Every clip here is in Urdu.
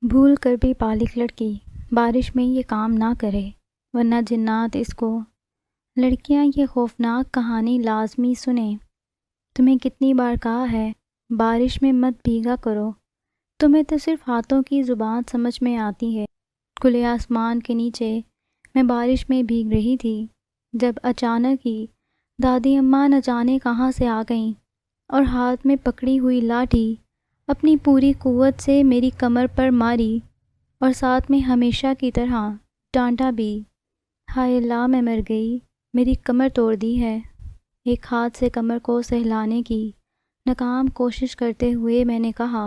بھول کر بھی بالغ لڑکی بارش میں یہ کام نہ کرے ورنہ جنات اس کو۔ لڑکیاں یہ خوفناک کہانی لازمی سنیں۔ تمہیں کتنی بار کہا ہے بارش میں مت بھیگا کرو، تمہیں تو صرف ہاتھوں کی زبان سمجھ میں آتی ہے۔ کھلے آسمان کے نیچے میں بارش میں بھیگ رہی تھی جب اچانک ہی دادی اماں نہ جانے کہاں سے آ گئیں اور ہاتھ میں پکڑی ہوئی لاٹھی اپنی پوری قوت سے میری کمر پر ماری اور ساتھ میں ہمیشہ کی طرح ڈانٹا بھی۔ ہائے اللہ، میں مر گئی، میری کمر توڑ دی ہے۔ ایک ہاتھ سے کمر کو سہلانے کی ناکام کوشش کرتے ہوئے میں نے کہا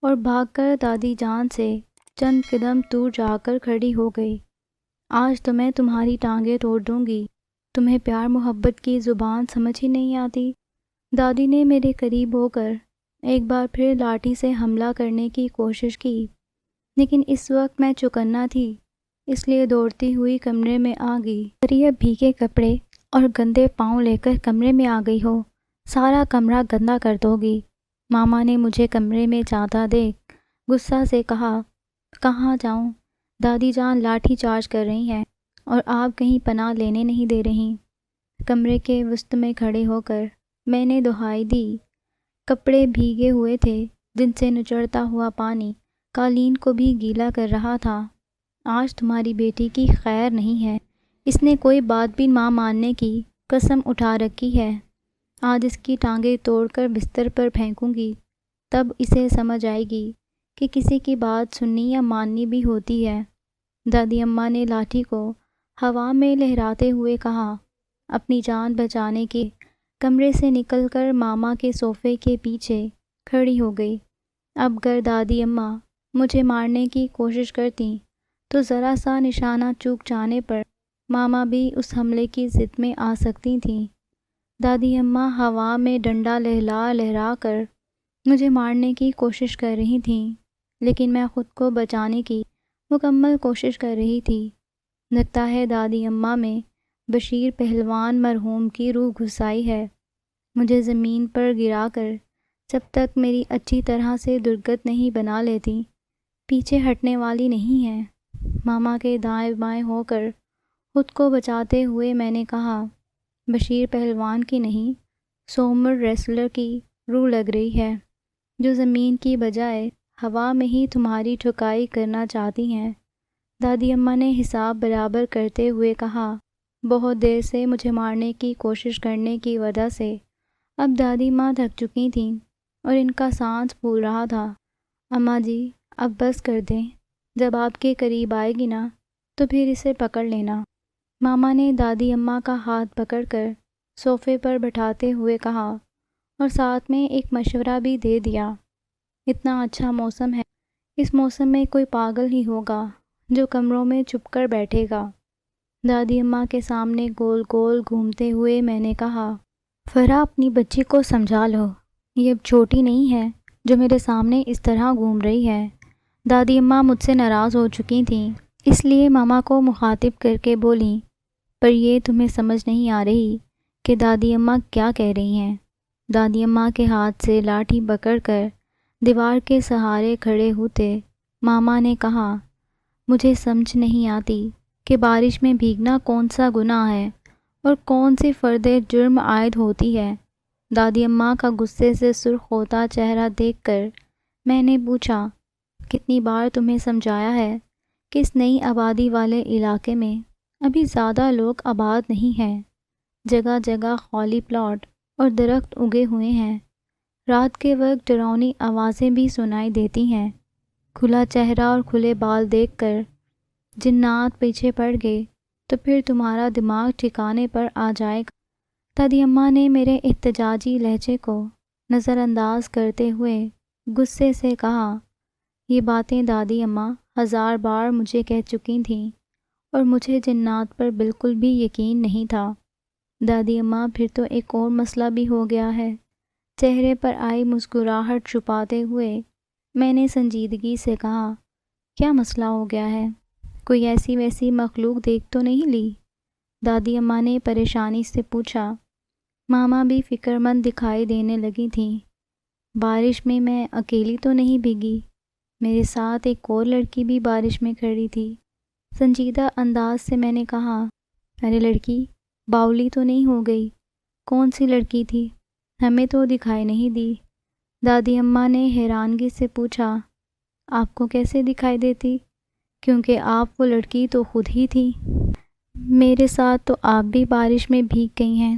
اور بھاگ کر دادی جان سے چند قدم دور جا کر کھڑی ہو گئی۔ آج تو میں تمہاری ٹانگیں توڑ دوں گی، تمہیں پیار محبت کی زبان سمجھ ہی نہیں آتی۔ دادی نے میرے قریب ہو کر ایک بار پھر لاٹھی سے حملہ کرنے کی کوشش کی، لیکن اس وقت میں چوکنا تھی، اس لیے دوڑتی ہوئی کمرے میں آ گئی۔ یہ بھیگے کپڑے اور گندے پاؤں لے کر کمرے میں آ گئی ہو، سارا کمرہ گندا کر دو گی۔ ماما نے مجھے کمرے میں جاتا دیکھ غصہ سے کہا، کہاں جاؤں؟ دادی جان لاٹھی چارج کر رہی ہیں اور آپ کہیں پناہ لینے نہیں دے رہی۔ کمرے کے وسط میں کھڑے ہو کر میں نے دہائی دی۔ کپڑے بھیگے ہوئے تھے جن سے نچڑتا ہوا پانی قالین کو بھی گیلا کر رہا تھا۔ آج تمہاری بیٹی کی خیر نہیں ہے، اس نے کوئی بات بھی نہ ماننے کی قسم اٹھا رکھی ہے۔ آج اس کی ٹانگیں توڑ کر بستر پر پھینکوں گی، تب اسے سمجھ آئے گی کہ کسی کی بات سننی یا ماننی بھی ہوتی ہے۔ دادی اماں نے لاٹھی کو ہوا میں لہراتے ہوئے کہا، اپنی جان بچانے کے کمرے سے نکل کر ماما کے صوفے کے پیچھے کھڑی ہو گئی۔ اب گر دادی اماں مجھے مارنے کی کوشش کرتی تو ذرا سا نشانہ چوک جانے پر ماما بھی اس حملے کی ضد میں آ سکتی تھیں۔ دادی اماں ہوا میں ڈنڈا لہرا لہرا کر مجھے مارنے کی کوشش کر رہی تھیں، لیکن میں خود کو بچانے کی مکمل کوشش کر رہی تھی۔ لگتا ہے دادی اماں میں بشیر پہلوان مرحوم کی روح گھس آئی ہے۔ مجھے زمین پر گرا کر جب تک میری اچھی طرح سے درگت نہیں بنا لیتی پیچھے ہٹنے والی نہیں ہے۔ ماما کے دائیں بائیں ہو کر خود کو بچاتے ہوئے میں نے کہا، بشیر پہلوان کی نہیں، سومر ریسلر کی روح لگ رہی ہے، جو زمین کی بجائے ہوا میں ہی تمہاری ٹھکائی کرنا چاہتی ہیں۔ دادی اماں نے حساب برابر کرتے ہوئے کہا، بہت دیر سے مجھے مارنے کی کوشش کرنے کی وجہ سے اب دادی ماں تھک چکی تھیں اور ان کا سانس پھول رہا تھا۔ اماں جی اب بس کر دیں، جب آپ کے قریب آئے گی نا تو پھر اسے پکڑ لینا۔ ماما نے دادی اماں کا ہاتھ پکڑ کر صوفے پر بٹھاتے ہوئے کہا اور ساتھ میں ایک مشورہ بھی دے دیا، اتنا اچھا موسم ہے، اس موسم میں کوئی پاگل ہی ہوگا جو کمروں میں چھپ کر بیٹھے گا۔ دادی اماں کے سامنے گول گول گھومتے ہوئے میں نے کہا، فرا اپنی بچی کو سمجھا لو، یہ اب چھوٹی نہیں ہے جو میرے سامنے اس طرح گھوم رہی ہے۔ دادی اماں مجھ سے ناراض ہو چکی تھیں، اس لیے ماما کو مخاطب کر کے بولیں، پر یہ تمہیں سمجھ نہیں آ رہی کہ دادی اماں کیا کہہ رہی ہیں۔ دادی اماں کے ہاتھ سے لاٹھی پکڑ کر دیوار کے سہارے کھڑے ہوتے ماما نے کہا، مجھے سمجھ نہیں آتی کہ بارش میں بھیگنا کون سا گناہ ہے اور کون سی فرد جرم عائد ہوتی ہے۔ دادی اماں کا غصے سے سرخ ہوتا چہرہ دیکھ کر میں نے پوچھا، کتنی بار تمہیں سمجھایا ہے کہ اس نئی آبادی والے علاقے میں ابھی زیادہ لوگ آباد نہیں ہیں، جگہ جگہ خالی پلاٹ اور درخت اگے ہوئے ہیں، رات کے وقت ڈراؤنی آوازیں بھی سنائی دیتی ہیں۔ کھلا چہرہ اور کھلے بال دیکھ کر جنات پیچھے پڑ گئے تو پھر تمہارا دماغ ٹھکانے پر آ جائے گا۔ دادی اماں نے میرے احتجاجی لہجے کو نظر انداز کرتے ہوئے غصے سے کہا، یہ باتیں دادی اماں 1000 بار مجھے کہہ چکی تھیں اور مجھے جنات پر بالکل بھی یقین نہیں تھا۔ دادی اماں پھر تو ایک اور مسئلہ بھی ہو گیا ہے۔ چہرے پر آئی مسکراہٹ چھپاتے ہوئے میں نے سنجیدگی سے کہا، کیا مسئلہ ہو گیا ہے؟ کوئی ایسی ویسی مخلوق دیکھ تو نہیں لی؟ دادی اماں نے پریشانی سے پوچھا۔ ماما بھی فکر مند دکھائی دینے لگی تھیں۔ بارش میں اکیلی تو نہیں بھیگی؟ میرے ساتھ ایک اور لڑکی بھی بارش میں کھڑی تھی۔ سنجیدہ انداز سے میں نے کہا، ارے لڑکی، باولی تو نہیں ہو گئی؟ کون سی لڑکی تھی؟ ہمیں تو دکھائی نہیں دی۔ دادی اماں نے حیرانگی سے پوچھا، آپ کو کیسے دکھائی دیتی؟ کیونکہ آپ وہ لڑکی تو خود ہی تھی۔ میرے ساتھ تو آپ بھی بارش میں بھیگ گئی ہیں۔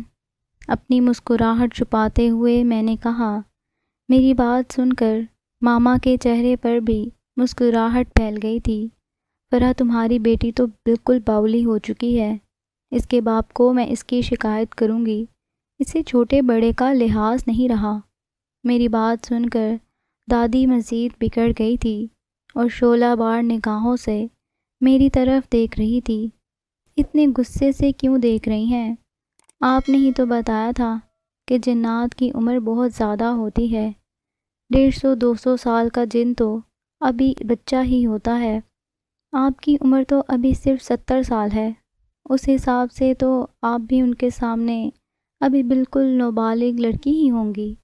اپنی مسکراہٹ چھپاتے ہوئے میں نے کہا۔ میری بات سن کر ماما کے چہرے پر بھی مسکراہٹ پھیل گئی تھی۔ فرح تمہاری بیٹی تو بالکل باولی ہو چکی ہے۔ اس کے باپ کو میں اس کی شکایت کروں گی۔ اسے چھوٹے بڑے کا لحاظ نہیں رہا۔ میری بات سن کر دادی مزید بگڑ گئی تھی اور شعلہ بار نگاہوں سے میری طرف دیکھ رہی تھی۔ اتنے غصے سے کیوں دیکھ رہی ہیں؟ آپ نے ہی تو بتایا تھا کہ جنات کی عمر بہت زیادہ ہوتی ہے۔ 150-200 سال کا جن تو ابھی بچہ ہی ہوتا ہے۔ آپ کی عمر تو ابھی صرف 70 سال ہے۔ اس حساب سے تو آپ بھی ان کے سامنے ابھی بالکل نابالغ لڑکی ہی ہوں گی،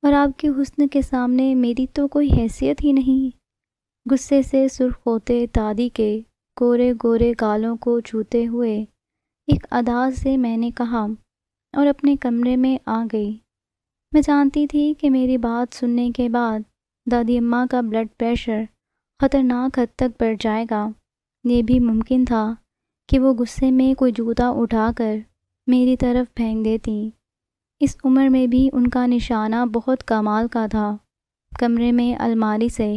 اور آپ کے حسن کے سامنے میری تو کوئی حیثیت ہی نہیں۔ غصے سے سرخ ہوتے دادی کے گورے گورے گالوں کو چھوتے ہوئے ایک ادا سے میں نے کہا اور اپنے کمرے میں آ گئی۔ میں جانتی تھی کہ میری بات سننے کے بعد دادی اماں کا بلڈ پریشر خطرناک حد تک بڑھ جائے گا۔ یہ بھی ممکن تھا کہ وہ غصے میں کوئی جوتا اٹھا کر میری طرف پھینک دیتی۔ اس عمر میں بھی ان کا نشانہ بہت کمال کا تھا۔ کمرے میں الماری سے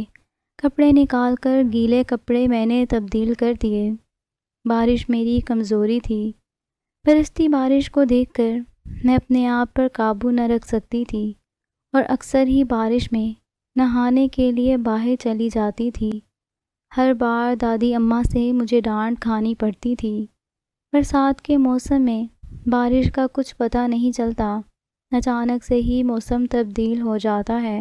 کپڑے نکال کر گیلے کپڑے میں نے تبدیل کر دیے۔ بارش میری کمزوری تھی۔ برستی بارش کو دیکھ کر میں اپنے آپ پر قابو نہ رکھ سکتی تھی اور اکثر ہی بارش میں نہانے کے لیے باہر چلی جاتی تھی۔ ہر بار دادی اماں سے مجھے ڈانٹ کھانی پڑتی تھی۔ برسات کے موسم میں بارش کا کچھ پتہ نہیں چلتا۔ اچانک سے ہی موسم تبدیل ہو جاتا ہے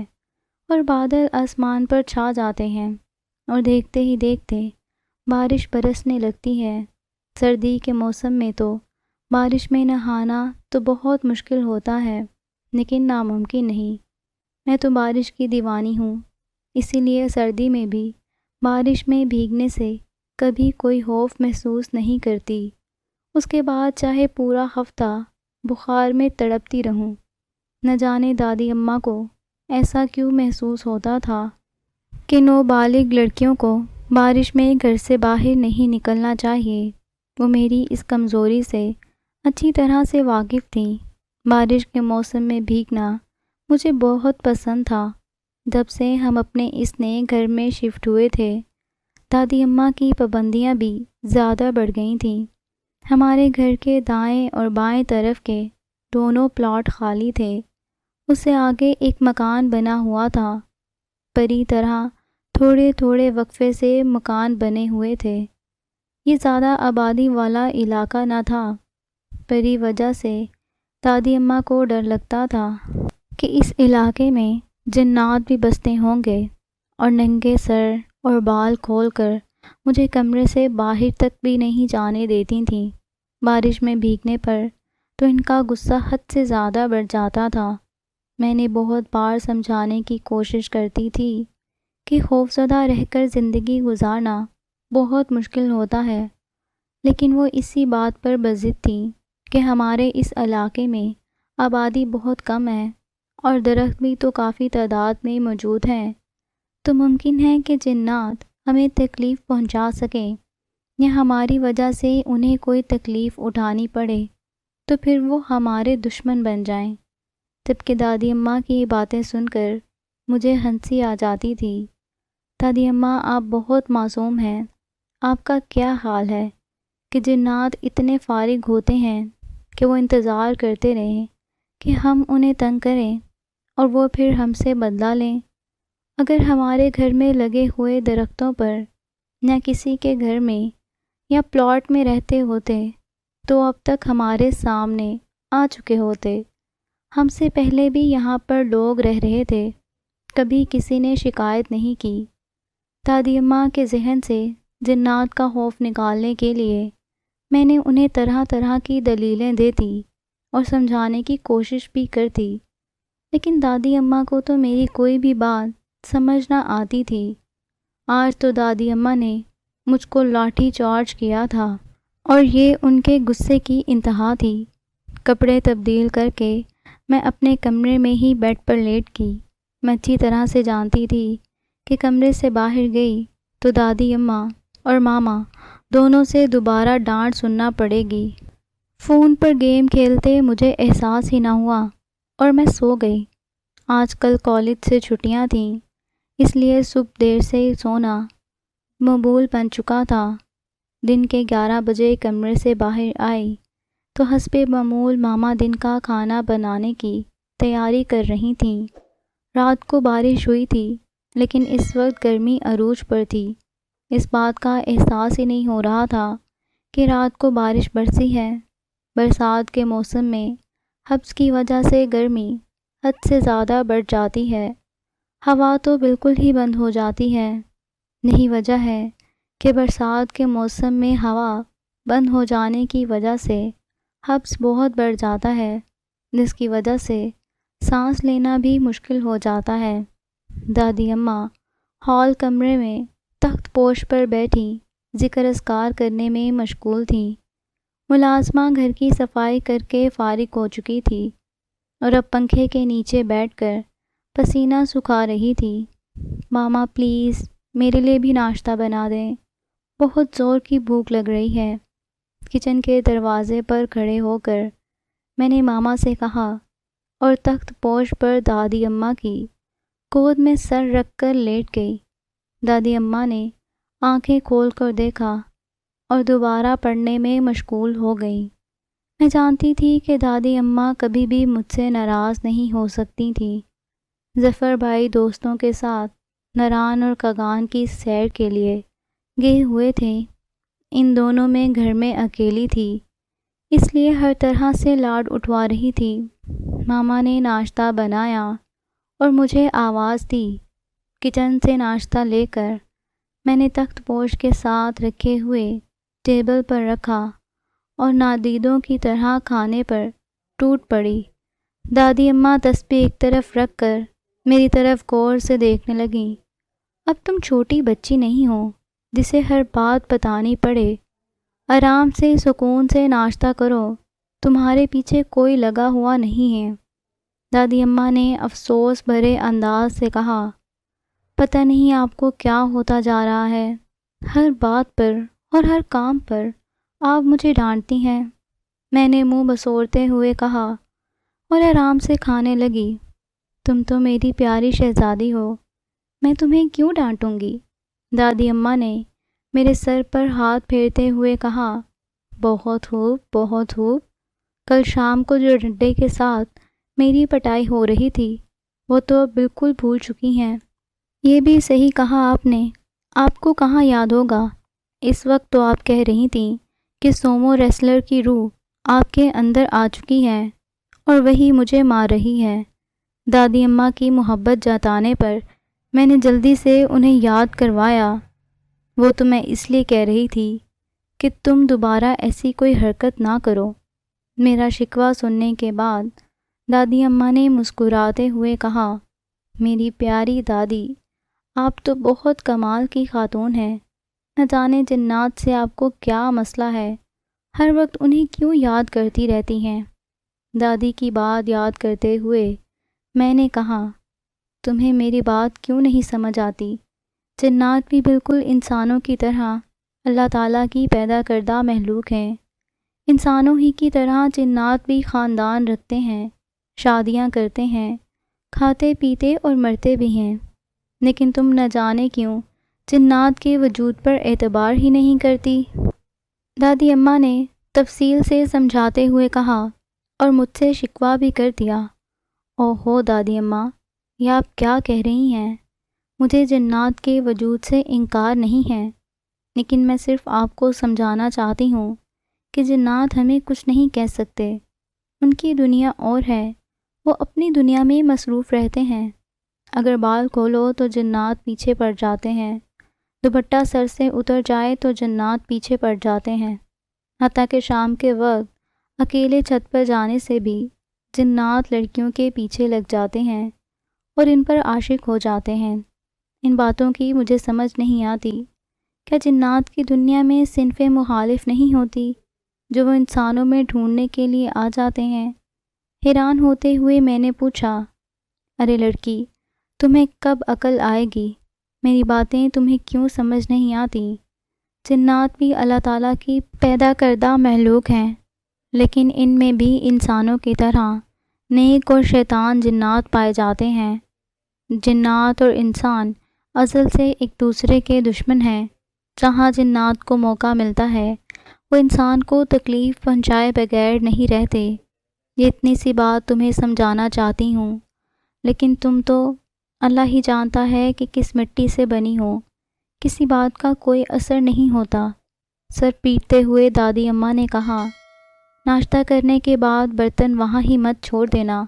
اور بادل آسمان پر چھا جاتے ہیں اور دیکھتے ہی دیکھتے بارش برسنے لگتی ہے۔ سردی کے موسم میں تو بارش میں نہانا تو بہت مشکل ہوتا ہے، لیکن ناممکن نہیں۔ میں تو بارش کی دیوانی ہوں، اسی لیے سردی میں بھی بارش میں بھیگنے سے کبھی کوئی خوف محسوس نہیں کرتی۔ اس کے بعد چاہے پورا ہفتہ بخار میں تڑپتی رہوں۔ نہ جانے دادی اماں کو ایسا کیوں محسوس ہوتا تھا کہ نابالغ لڑکیوں کو بارش میں گھر سے باہر نہیں نکلنا چاہیے۔ وہ میری اس کمزوری سے اچھی طرح سے واقف تھیں۔ بارش کے موسم میں بھیگنا مجھے بہت پسند تھا۔ جب سے ہم اپنے اس نئے گھر میں شفٹ ہوئے تھے، دادی اماں کی پابندیاں بھی زیادہ بڑھ گئی تھیں۔ ہمارے گھر کے دائیں اور بائیں طرف کے دونوں پلاٹ خالی تھے۔ اس سے آگے ایک مکان بنا ہوا تھا۔ پری طرح تھوڑے تھوڑے وقفے سے مکان بنے ہوئے تھے۔ یہ زیادہ آبادی والا علاقہ نہ تھا۔ پری وجہ سے دادی اماں کو ڈر لگتا تھا کہ اس علاقے میں جنات بھی بستے ہوں گے، اور ننگے سر اور بال کھول کر مجھے کمرے سے باہر تک بھی نہیں جانے دیتی تھیں۔ بارش میں بھیگنے پر تو ان کا غصہ حد سے زیادہ بڑھ جاتا تھا۔ میں نے بہت بار سمجھانے کی کوشش کرتی تھی کہ خوفزدہ رہ کر زندگی گزارنا بہت مشکل ہوتا ہے، لیکن وہ اسی بات پر بضد تھیں کہ ہمارے اس علاقے میں آبادی بہت کم ہے اور درخت بھی تو کافی تعداد میں موجود ہیں، تو ممکن ہے کہ جنات ہمیں تکلیف پہنچا سکیں یا ہماری وجہ سے انہیں کوئی تکلیف اٹھانی پڑے تو پھر وہ ہمارے دشمن بن جائیں۔ جبکہ دادی اماں کی باتیں سن کر مجھے ہنسی آ جاتی تھی۔ دادی اماں، آپ بہت معصوم ہیں۔ آپ کا کیا حال ہے کہ جنات اتنے فارغ ہوتے ہیں کہ وہ انتظار کرتے رہیں کہ ہم انہیں تنگ کریں اور وہ پھر ہم سے بدلہ لیں۔ اگر ہمارے گھر میں لگے ہوئے درختوں پر یا کسی کے گھر میں یا پلاٹ میں رہتے ہوتے تو اب تک ہمارے سامنے آ چکے ہوتے۔ ہم سے پہلے بھی یہاں پر لوگ رہ رہے تھے، کبھی کسی نے شکایت نہیں کی۔ دادی اماں کے ذہن سے جنات کا خوف نکالنے کے لیے میں نے انہیں طرح طرح کی دلیلیں دیتی اور سمجھانے کی کوشش بھی کرتی، لیکن دادی اماں کو تو میری کوئی بھی بات سمجھ نہ آتی تھی۔ آج تو دادی اماں نے مجھ کو لاٹھی چارج کیا تھا اور یہ ان کے غصے کی انتہا تھی۔ کپڑے تبدیل کر کے میں اپنے کمرے میں ہی بیڈ پر لیٹ گئی۔ میں اچھی طرح سے جانتی تھی کہ کمرے سے باہر گئی تو دادی اماں اور ماما دونوں سے دوبارہ ڈانٹ سننا پڑے گی۔ فون پر گیم کھیلتے مجھے احساس ہی نہ ہوا اور میں سو گئی۔ آج کل کالج سے چھٹیاں تھیں، اس لیے صبح دیر سے سونا معمول بن چکا تھا۔ دن کے 11 بجے کمرے سے باہر آئی تو حسب معمول ماما دن کا کھانا بنانے کی تیاری کر رہی تھیں۔ رات کو بارش ہوئی تھی لیکن اس وقت گرمی عروج پر تھی۔ اس بات کا احساس ہی نہیں ہو رہا تھا کہ رات کو بارش برسی ہے۔ برسات کے موسم میں حبس کی وجہ سے گرمی حد سے زیادہ بڑھ جاتی ہے۔ ہوا تو بالکل ہی بند ہو جاتی ہے۔ یہی وجہ ہے کہ برسات کے موسم میں ہوا بند ہو جانے کی وجہ سے حبس بہت بڑھ جاتا ہے، جس کی وجہ سے سانس لینا بھی مشکل ہو جاتا ہے۔ دادی اماں ہال کمرے میں تخت پوش پر بیٹھی ذکر اذکار کرنے میں مشغول تھیں۔ ملازمہ گھر کی صفائی کر کے فارغ ہو چکی تھی اور اب پنکھے کے نیچے بیٹھ کر پسینہ سکھا رہی تھی۔ ماما پلیز میرے لیے بھی ناشتہ بنا دیں، بہت زور کی بھوک لگ رہی ہے۔ کچن کے دروازے پر کھڑے ہو کر میں نے ماما سے کہا اور تخت پوش پر دادی اماں کی گود میں سر رکھ کر لیٹ گئی۔ دادی اماں نے آنکھیں کھول کر دیکھا اور دوبارہ پڑھنے میں مشغول ہو گئیں۔ میں جانتی تھی کہ دادی اماں کبھی بھی مجھ سے ناراض نہیں ہو سکتی تھیں۔ ظفر بھائی دوستوں کے ساتھ ناران اور کاغان کی سیر کے لیے گئے ہوئے تھے۔ ان دونوں میں گھر میں اکیلی تھی، اس لیے ہر طرح سے لاڈ اٹھوا رہی تھی۔ ماما نے ناشتہ بنایا اور مجھے آواز دی۔ کچن سے ناشتہ لے کر میں نے تخت پوش کے ساتھ رکھے ہوئے ٹیبل پر رکھا اور نادیدوں کی طرح کھانے پر ٹوٹ پڑی۔ دادی اماں تسبیح ایک طرف رکھ کر میری طرف غور سے دیکھنے لگیں۔ اب تم چھوٹی بچی نہیں ہو جسے ہر بات بتانی پڑے۔ آرام سے سکون سے ناشتہ کرو، تمہارے پیچھے کوئی لگا ہوا نہیں ہے۔ دادی اماں نے افسوس بھرے انداز سے کہا، پتہ نہیں آپ کو کیا ہوتا جا رہا ہے، ہر بات پر اور ہر کام پر آپ مجھے ڈانٹتی ہیں۔ میں نے منہ بسورتے ہوئے کہا اور آرام سے کھانے لگی، تم تو میری پیاری شہزادی ہو، میں تمہیں کیوں ڈانٹوں گی؟ دادی اماں نے میرے سر پر ہاتھ پھیرتے ہوئے کہا، بہت خوب بہت خوب، کل شام کو جو ڈنڈے کے ساتھ میری پٹائی ہو رہی تھی وہ تو اب بالکل بھول چکی ہیں۔ یہ بھی صحیح کہا آپ نے، آپ کو کہاں یاد ہوگا، اس وقت تو آپ کہہ رہی تھیں کہ سومو ریسلر کی روح آپ کے اندر آ چکی ہے اور وہی مجھے مار رہی ہے۔ دادی اماں کی محبت جتانے پر میں نے جلدی سے انہیں یاد کروایا، وہ تو میں اس لیے کہہ رہی تھی کہ تم دوبارہ ایسی کوئی حرکت نہ کرو۔ میرا شکوہ سننے کے بعد دادی اماں نے مسکراتے ہوئے کہا، میری پیاری دادی، آپ تو بہت کمال کی خاتون ہیں، نہ جانے جنات سے آپ کو کیا مسئلہ ہے، ہر وقت انہیں کیوں یاد کرتی رہتی ہیں۔ دادی کی بات یاد کرتے ہوئے میں نے کہا، تمہیں میری بات کیوں نہیں سمجھ آتی؟ جنات بھی بالکل انسانوں کی طرح اللہ تعالیٰ کی پیدا کردہ مخلوق ہیں۔ انسانوں ہی کی طرح جنات بھی خاندان رکھتے ہیں، شادیاں کرتے ہیں، کھاتے پیتے اور مرتے بھی ہیں، لیکن تم نہ جانے کیوں جنات کے وجود پر اعتبار ہی نہیں کرتی۔ دادی اماں نے تفصیل سے سمجھاتے ہوئے کہا اور مجھ سے شکوہ بھی کر دیا، اوہو دادی اماں، یہ آپ کیا کہہ رہی ہیں؟ مجھے جنات کے وجود سے انکار نہیں ہے، لیکن میں صرف آپ کو سمجھانا چاہتی ہوں کہ جنات ہمیں کچھ نہیں کہہ سکتے، ان کی دنیا اور ہے، وہ اپنی دنیا میں مصروف رہتے ہیں۔ اگر بال کھولو تو جنات پیچھے پڑ جاتے ہیں، دوپٹہ سر سے اتر جائے تو جنات پیچھے پڑ جاتے ہیں، حتیٰ کہ شام کے وقت اکیلے چھت پر جانے سے بھی جنات لڑکیوں کے پیچھے لگ جاتے ہیں اور ان پر عاشق ہو جاتے ہیں۔ ان باتوں کی مجھے سمجھ نہیں آتی۔ کیا جنات کی دنیا میں صنف مخالف نہیں ہوتی جو وہ انسانوں میں ڈھونڈنے کے لیے آ جاتے ہیں؟ حیران ہوتے ہوئے میں نے پوچھا، ارے لڑکی، تمہیں کب عقل آئے گی؟ میری باتیں تمہیں کیوں سمجھ نہیں آتی؟ جنات بھی اللہ تعالیٰ کی پیدا کردہ مخلوق ہیں، لیکن ان میں بھی انسانوں کی طرح نیک اور شیطان جنات پائے جاتے ہیں۔ جنات اور انسان ازل سے ایک دوسرے کے دشمن ہیں۔ جہاں جنات کو موقع ملتا ہے وہ انسان کو تکلیف پہنچائے بغیر نہیں رہتے۔ یہ اتنی سی بات تمہیں سمجھانا چاہتی ہوں، لیکن تم تو اللہ ہی جانتا ہے کہ کس مٹی سے بنی ہو، کسی بات کا کوئی اثر نہیں ہوتا۔ سر پیٹتے ہوئے دادی اماں نے کہا، ناشتہ کرنے کے بعد برتن وہاں ہی مت چھوڑ دینا،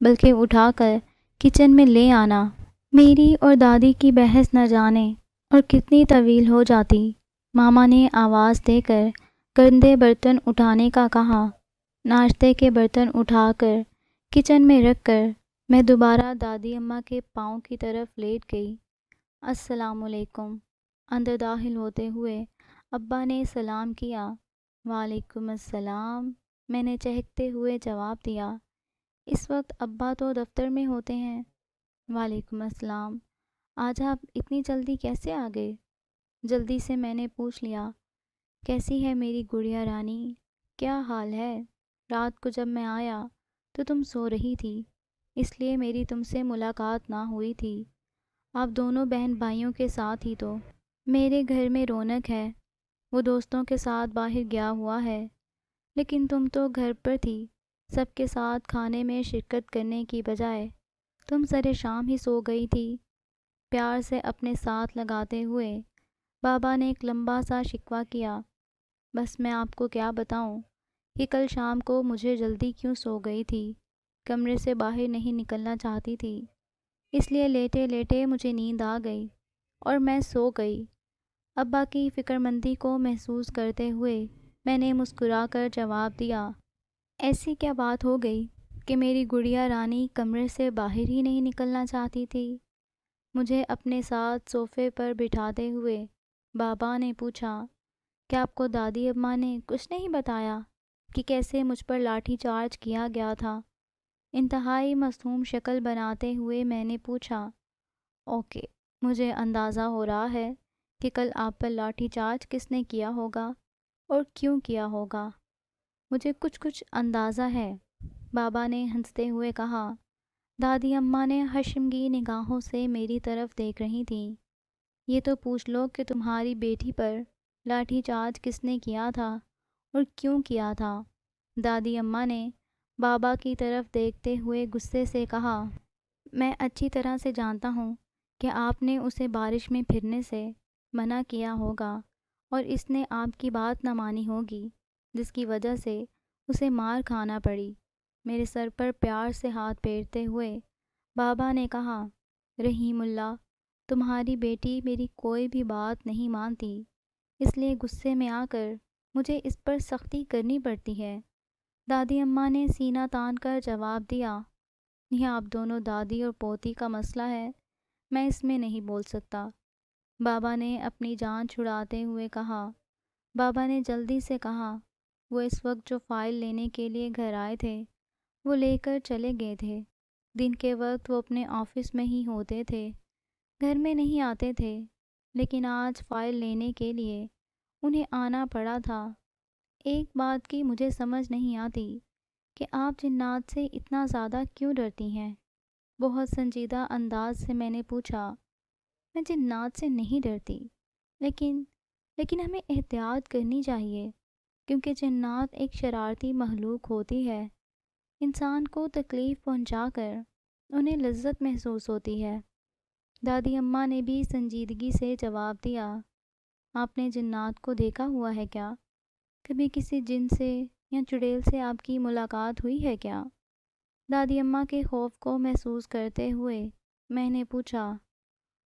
بلکہ اٹھا کر کچن میں لے آنا۔ میری اور دادی کی بحث نہ جانے اور کتنی طویل ہو جاتی۔ ماما نے آواز دے کر گندے برتن اٹھانے کا کہا۔ ناشتے کے برتن اٹھا کر کچن میں رکھ کر میں دوبارہ دادی اماں کے پاؤں کی طرف لیٹ گئی۔ السلام علیکم۔ اندر داخل ہوتے ہوئے ابا نے سلام کیا۔ وعلیکم السلام، میں نے چہکتے ہوئے جواب دیا۔ اس وقت ابا تو دفتر میں ہوتے ہیں۔ وعلیکم السلام، آج آپ اتنی جلدی کیسے آ گئے؟ جلدی سے میں نے پوچھ لیا۔ کیسی ہے میری گڑیا رانی؟ کیا حال ہے؟ رات کو جب میں آیا تو تم سو رہی تھی، اس لیے میری تم سے ملاقات نہ ہوئی تھی۔ آپ دونوں بہن بھائیوں کے ساتھ ہی تو میرے گھر میں رونق ہے۔ وہ دوستوں کے ساتھ باہر گیا ہوا ہے، لیکن تم تو گھر پر تھی۔ سب کے ساتھ کھانے میں شرکت کرنے کی بجائے تم سرے شام ہی سو گئی تھی۔ پیار سے اپنے ساتھ لگاتے ہوئے بابا نے ایک لمبا سا شکوہ کیا۔ بس میں آپ کو کیا بتاؤں کہ کل شام کو مجھے جلدی کیوں سو گئی تھی۔ کمرے سے باہر نہیں نکلنا چاہتی تھی، اس لیے لیٹے لیٹے مجھے نیند آ گئی اور میں سو گئی۔ ابا کی فکر مندی کو محسوس کرتے ہوئے میں نے مسکرا کر جواب دیا، ایسی کیا بات ہو گئی کہ میری گڑیا رانی کمرے سے باہر ہی نہیں نکلنا چاہتی تھی؟ مجھے اپنے ساتھ صوفے پر بٹھاتے ہوئے بابا نے پوچھا، کیا آپ کو دادی اماں نے کچھ نہیں بتایا کہ کیسے مجھ پر لاٹھی چارج کیا گیا تھا؟ انتہائی معصوم شکل بناتے ہوئے میں نے پوچھا، اوکے، مجھے اندازہ ہو رہا ہے کہ کل آپ پر لاٹھی چارج کس نے کیا ہوگا اور کیوں کیا ہوگا۔ مجھے کچھ اندازہ ہے، بابا نے ہنستے ہوئے کہا۔ دادی اماں نے حشمگین نگاہوں سے میری طرف دیکھ رہی تھیں۔ یہ تو پوچھ لو کہ تمہاری بیٹی پر لاٹھی چارج کس نے کیا تھا اور کیوں کیا تھا، دادی اماں نے بابا کی طرف دیکھتے ہوئے غصے سے کہا۔ میں اچھی طرح سے جانتا ہوں کہ آپ نے اسے بارش میں پھرنے سے منع کیا ہوگا اور اس نے آپ کی بات نہ مانی ہوگی، جس کی وجہ سے اسے مار کھانا پڑی۔ میرے سر پر پیار سے ہاتھ پھیرتے ہوئے بابا نے کہا، رحیم اللہ، تمہاری بیٹی میری کوئی بھی بات نہیں مانتی، اس لیے غصے میں آ کر مجھے اس پر سختی کرنی پڑتی ہے۔ دادی اماں نے سینہ تان کر جواب دیا، یہ آپ دونوں دادی اور پوتی کا مسئلہ ہے، میں اس میں نہیں بول سکتا۔ بابا نے اپنی جان چھڑاتے ہوئے کہا۔ بابا نے جلدی سے کہا، وہ اس وقت جو فائل لینے کے لیے گھر آئے تھے وہ لے کر چلے گئے تھے۔ دن کے وقت وہ اپنے آفس میں ہی ہوتے تھے، گھر میں نہیں آتے تھے، لیکن آج فائل لینے کے لیے انہیں آنا پڑا تھا۔ ایک بات کی مجھے سمجھ نہیں آتی کہ آپ جنات سے اتنا زیادہ کیوں ڈرتی ہیں؟ بہت سنجیدہ انداز سے میں نے پوچھا۔ میں جنات سے نہیں ڈرتی، لیکن ہمیں احتیاط کرنی چاہیے، کیونکہ جنات ایک شرارتی مخلوق ہوتی ہے۔ انسان کو تکلیف پہنچا کر انہیں لذت محسوس ہوتی ہے۔ دادی اماں نے بھی سنجیدگی سے جواب دیا، آپ نے جنات کو دیکھا ہوا ہے کیا؟ کبھی کسی جن سے یا چڑیل سے آپ کی ملاقات ہوئی ہے کیا؟ دادی اماں کے خوف کو محسوس کرتے ہوئے میں نے پوچھا،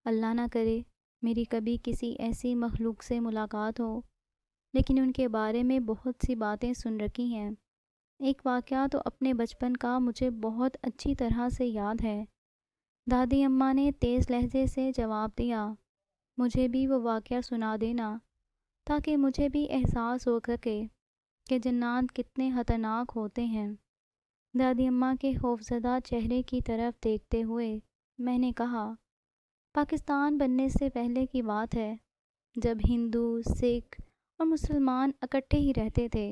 اللہ نہ کرے میری کبھی کسی ایسی مخلوق سے ملاقات ہو، لیکن ان کے بارے میں بہت سی باتیں سن رکھی ہیں۔ ایک واقعہ تو اپنے بچپن کا مجھے بہت اچھی طرح سے یاد ہے۔ دادی اماں نے تیز لہجے سے جواب دیا، مجھے بھی وہ واقعہ سنا دینا تاکہ مجھے بھی احساس ہو سکے کہ جنات کتنے خطرناک ہوتے ہیں۔ دادی اماں کے خوفزدہ چہرے کی طرف دیکھتے ہوئے میں نے کہا، پاکستان بننے سے پہلے کی بات ہے، جب ہندو، سکھ اور مسلمان اکٹھے ہی رہتے تھے۔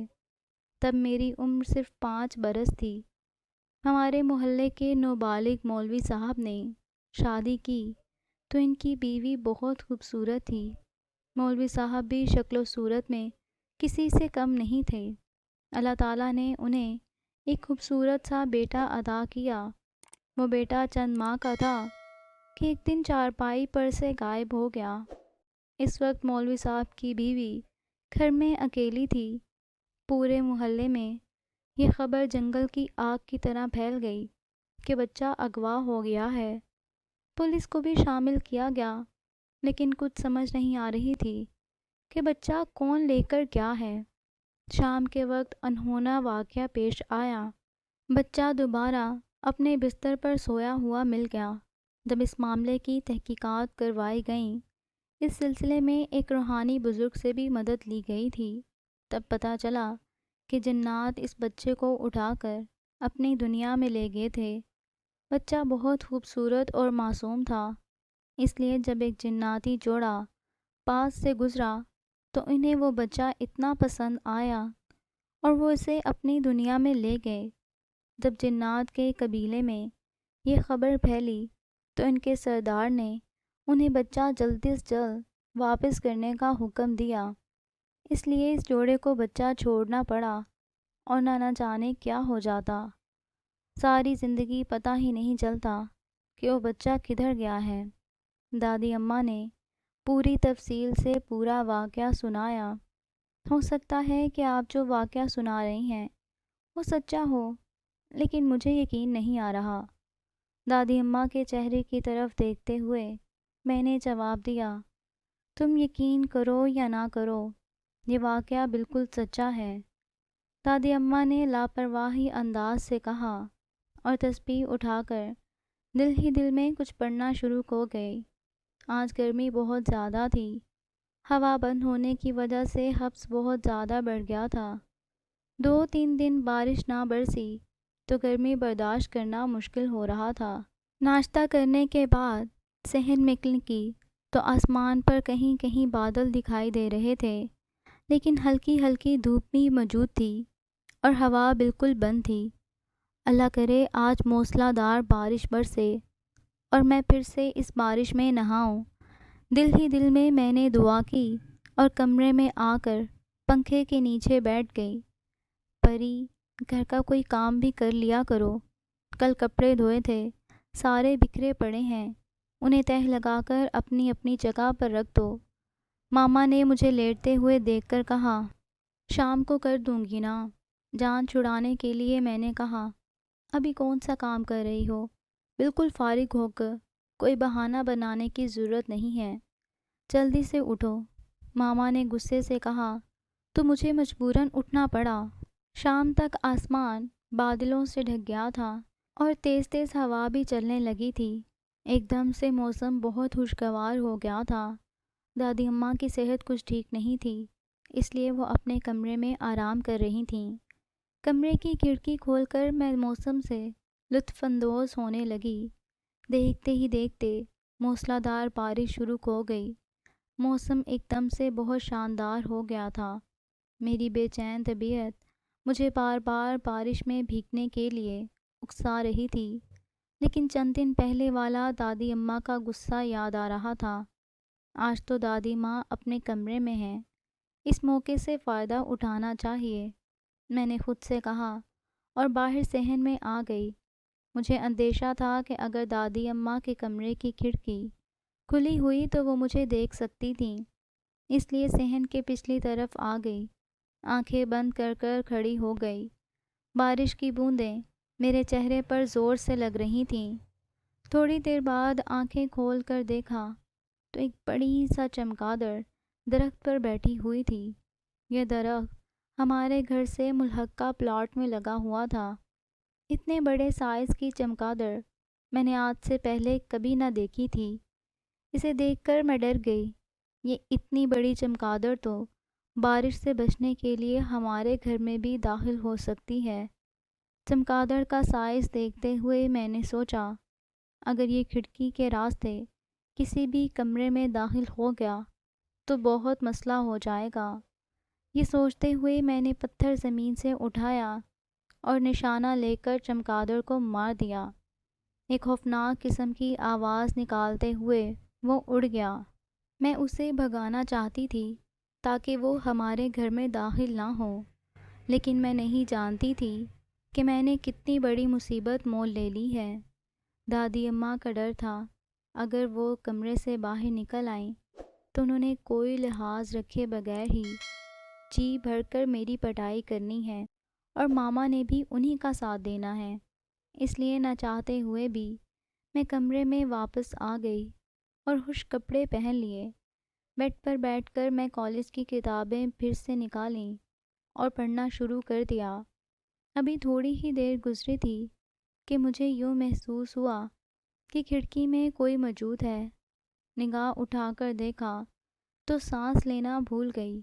تب میری عمر صرف 5 برس تھی۔ ہمارے محلے کے نوبالغ مولوی صاحب نے شادی کی تو ان کی بیوی بہت خوبصورت تھی۔ مولوی صاحب بھی شکل و صورت میں کسی سے کم نہیں تھے۔ اللہ تعالیٰ نے انہیں ایک خوبصورت سا بیٹا عطا کیا۔ وہ بیٹا چند ماہ کا تھا کہ ایک دن چارپائی پر سے غائب ہو گیا۔ اس وقت مولوی صاحب کی بیوی گھر میں اکیلی تھی۔ پورے محلے میں یہ خبر جنگل کی آگ کی طرح پھیل گئی کہ بچہ اغوا ہو گیا ہے۔ پولیس کو بھی شامل کیا گیا، لیکن کچھ سمجھ نہیں آ رہی تھی کہ بچہ کون لے کر گیا ہے۔ شام کے وقت انہونا واقعہ پیش آیا۔ بچہ دوبارہ اپنے بستر پر سویا ہوا مل گیا۔ جب اس معاملے کی تحقیقات کروائی گئیں، اس سلسلے میں ایک روحانی بزرگ سے بھی مدد لی گئی تھی، تب پتہ چلا کہ جنات اس بچے کو اٹھا کر اپنی دنیا میں لے گئے تھے۔ بچہ بہت خوبصورت اور معصوم تھا، اس لیے جب ایک جناتی جوڑا پاس سے گزرا تو انہیں وہ بچہ اتنا پسند آیا اور وہ اسے اپنی دنیا میں لے گئے۔ جب جنات کے قبیلے میں یہ خبر پھیلی تو ان کے سردار نے انہیں بچہ جلد از جلد واپس کرنے کا حکم دیا۔ اس لیے اس جوڑے کو بچہ چھوڑنا پڑا اور نہ جانے کیا ہو جاتا۔ ساری زندگی پتہ ہی نہیں چلتا کہ وہ بچہ کدھر گیا ہے۔ دادی اماں نے پوری تفصیل سے پورا واقعہ سنایا۔ ہو سکتا ہے کہ آپ جو واقعہ سنا رہی ہیں وہ سچا ہو، لیکن مجھے یقین نہیں آ رہا۔ دادی اماں کے چہرے کی طرف دیکھتے ہوئے میں نے جواب دیا، تم یقین کرو یا نہ کرو، یہ واقعہ بالکل سچا ہے۔ دادی اماں نے لاپرواہی انداز سے کہا اور تسبیح اٹھا کر دل ہی دل میں کچھ پڑھنا شروع ہو گئی۔ آج گرمی بہت زیادہ تھی۔ ہوا بند ہونے کی وجہ سے حبس بہت زیادہ بڑھ گیا تھا۔ 2-3 دن بارش نہ برسی تو گرمی برداشت کرنا مشکل ہو رہا تھا۔ ناشتہ کرنے کے بعد صحن نکلنے کی تو آسمان پر کہیں کہیں بادل دکھائی دے رہے تھے، لیکن ہلکی ہلکی دھوپ بھی موجود تھی اور ہوا بالکل بند تھی۔ اللہ کرے آج موسلا دھار بارش برسے اور میں پھر سے اس بارش میں نہاؤں۔ دل ہی دل میں نے دعا کی اور کمرے میں آ کر پنکھے کے نیچے بیٹھ گئی۔ پری، گھر کا کوئی کام بھی کر لیا کرو۔ کل کپڑے دھوئے تھے، سارے بکھرے پڑے ہیں، انہیں تہہ لگا کر اپنی اپنی جگہ پر رکھ دو۔ ماما نے مجھے لیٹتے ہوئے دیکھ کر کہا، شام کو کر دوں گی نا۔ جان چھڑانے کے لیے میں نے کہا، ابھی کون سا کام کر رہی ہو؟ بالکل فارغ ہو کر کوئی بہانہ بنانے کی ضرورت نہیں ہے، جلدی سے اٹھو۔ ماما نے غصے سے کہا تو مجھے مجبوراً اٹھنا پڑا۔ شام تک آسمان بادلوں سے ڈھک گیا تھا اور تیز تیز ہوا بھی چلنے لگی تھی۔ ایک دم سے موسم بہت خوشگوار ہو گیا تھا۔ دادی اماں کی صحت کچھ ٹھیک نہیں تھی، اس لیے وہ اپنے کمرے میں آرام کر رہی تھیں۔ کمرے کی کھڑکی کھول کر میں موسم سے لطف اندوز ہونے لگی۔ دیکھتے ہی دیکھتے موسلا دھار بارش شروع ہو گئی۔ موسم ایک دم سے بہت شاندار ہو گیا تھا۔ میری بے چین طبیعت مجھے بار بار بارش میں بھیگنے کے لیے اکسا رہی تھی، لیکن چند دن پہلے والا دادی اماں کا غصہ یاد آ رہا تھا۔ آج تو دادی ماں اپنے کمرے میں ہیں، اس موقع سے فائدہ اٹھانا چاہیے، میں نے خود سے کہا اور باہر صحن میں آ گئی۔ مجھے اندیشہ تھا کہ اگر دادی اماں کے کمرے کی کھڑکی کھلی ہوئی تو وہ مجھے دیکھ سکتی تھیں، اس لیے صحن کے پچھلی طرف آ گئی، آنکھیں بند کر کر کھڑی ہو گئی۔ بارش کی بوندیں میرے چہرے پر زور سے لگ رہی تھیں۔ تھوڑی دیر بعد آنکھیں کھول کر دیکھا تو ایک بڑی سا چمگادڑ درخت پر بیٹھی ہوئی تھی۔ یہ درخت ہمارے گھر سے ملحقہ پلاٹ میں لگا ہوا تھا۔ اتنے بڑے سائز کی چمگادڑ میں نے آج سے پہلے کبھی نہ دیکھی تھی۔ اسے دیکھ کر میں ڈر گئی۔ یہ اتنی بڑی چمگادڑ تو بارش سے بچنے کے لیے ہمارے گھر میں بھی داخل ہو سکتی ہے۔ چمگادڑ کا سائز دیکھتے ہوئے میں نے سوچا، اگر یہ کھڑکی کے راستے کسی بھی کمرے میں داخل ہو گیا تو بہت مسئلہ ہو جائے گا۔ یہ سوچتے ہوئے میں نے پتھر زمین سے اٹھایا اور نشانہ لے کر چمگادڑ کو مار دیا۔ ایک خوفناک قسم کی آواز نکالتے ہوئے وہ اڑ گیا۔ میں اسے بھگانا چاہتی تھی تاکہ وہ ہمارے گھر میں داخل نہ ہو، لیکن میں نہیں جانتی تھی کہ میں نے کتنی بڑی مصیبت مول لے لی ہے۔ دادی اماں کا ڈر تھا اگر وہ کمرے سے باہر نکل آئیں تو انہوں نے کوئی لحاظ رکھے بغیر ہی جی بھر کر میری پٹائی کرنی ہے، اور ماما نے بھی انہی کا ساتھ دینا ہے۔ اس لیے نہ چاہتے ہوئے بھی میں کمرے میں واپس آ گئی اور خشک کپڑے پہن لیے۔ بیڈ پر بیٹھ کر میں کالج کی کتابیں پھر سے نکالیں اور پڑھنا شروع کر دیا۔ ابھی تھوڑی ہی دیر گزری تھی کہ مجھے یوں محسوس ہوا کہ کھڑکی میں کوئی موجود ہے۔ نگاہ اٹھا کر دیکھا تو سانس لینا بھول گئی۔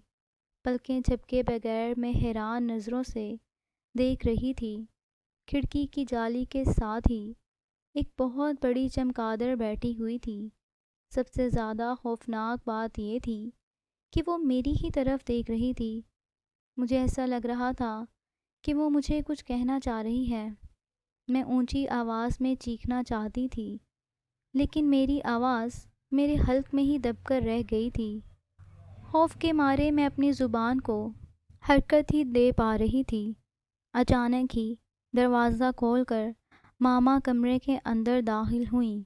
پلکیں جھپکے بغیر میں حیران نظروں سے دیکھ رہی تھی۔ کھڑکی کی جالی کے ساتھ ہی ایک بہت بڑی چمگادڑ بیٹھی ہوئی تھی۔ سب سے زیادہ خوفناک بات یہ تھی کہ وہ میری ہی طرف دیکھ رہی تھی۔ مجھے ایسا لگ رہا تھا کہ وہ مجھے کچھ کہنا چاہ رہی ہے۔ میں اونچی آواز میں چیخنا چاہتی تھی، لیکن میری آواز میرے حلق میں ہی دب کر رہ گئی تھی۔ خوف کے مارے میں اپنی زبان کو حرکت ہی دے پا رہی تھی۔ اچانک ہی دروازہ کھول کر ماما کمرے کے اندر داخل ہوئیں۔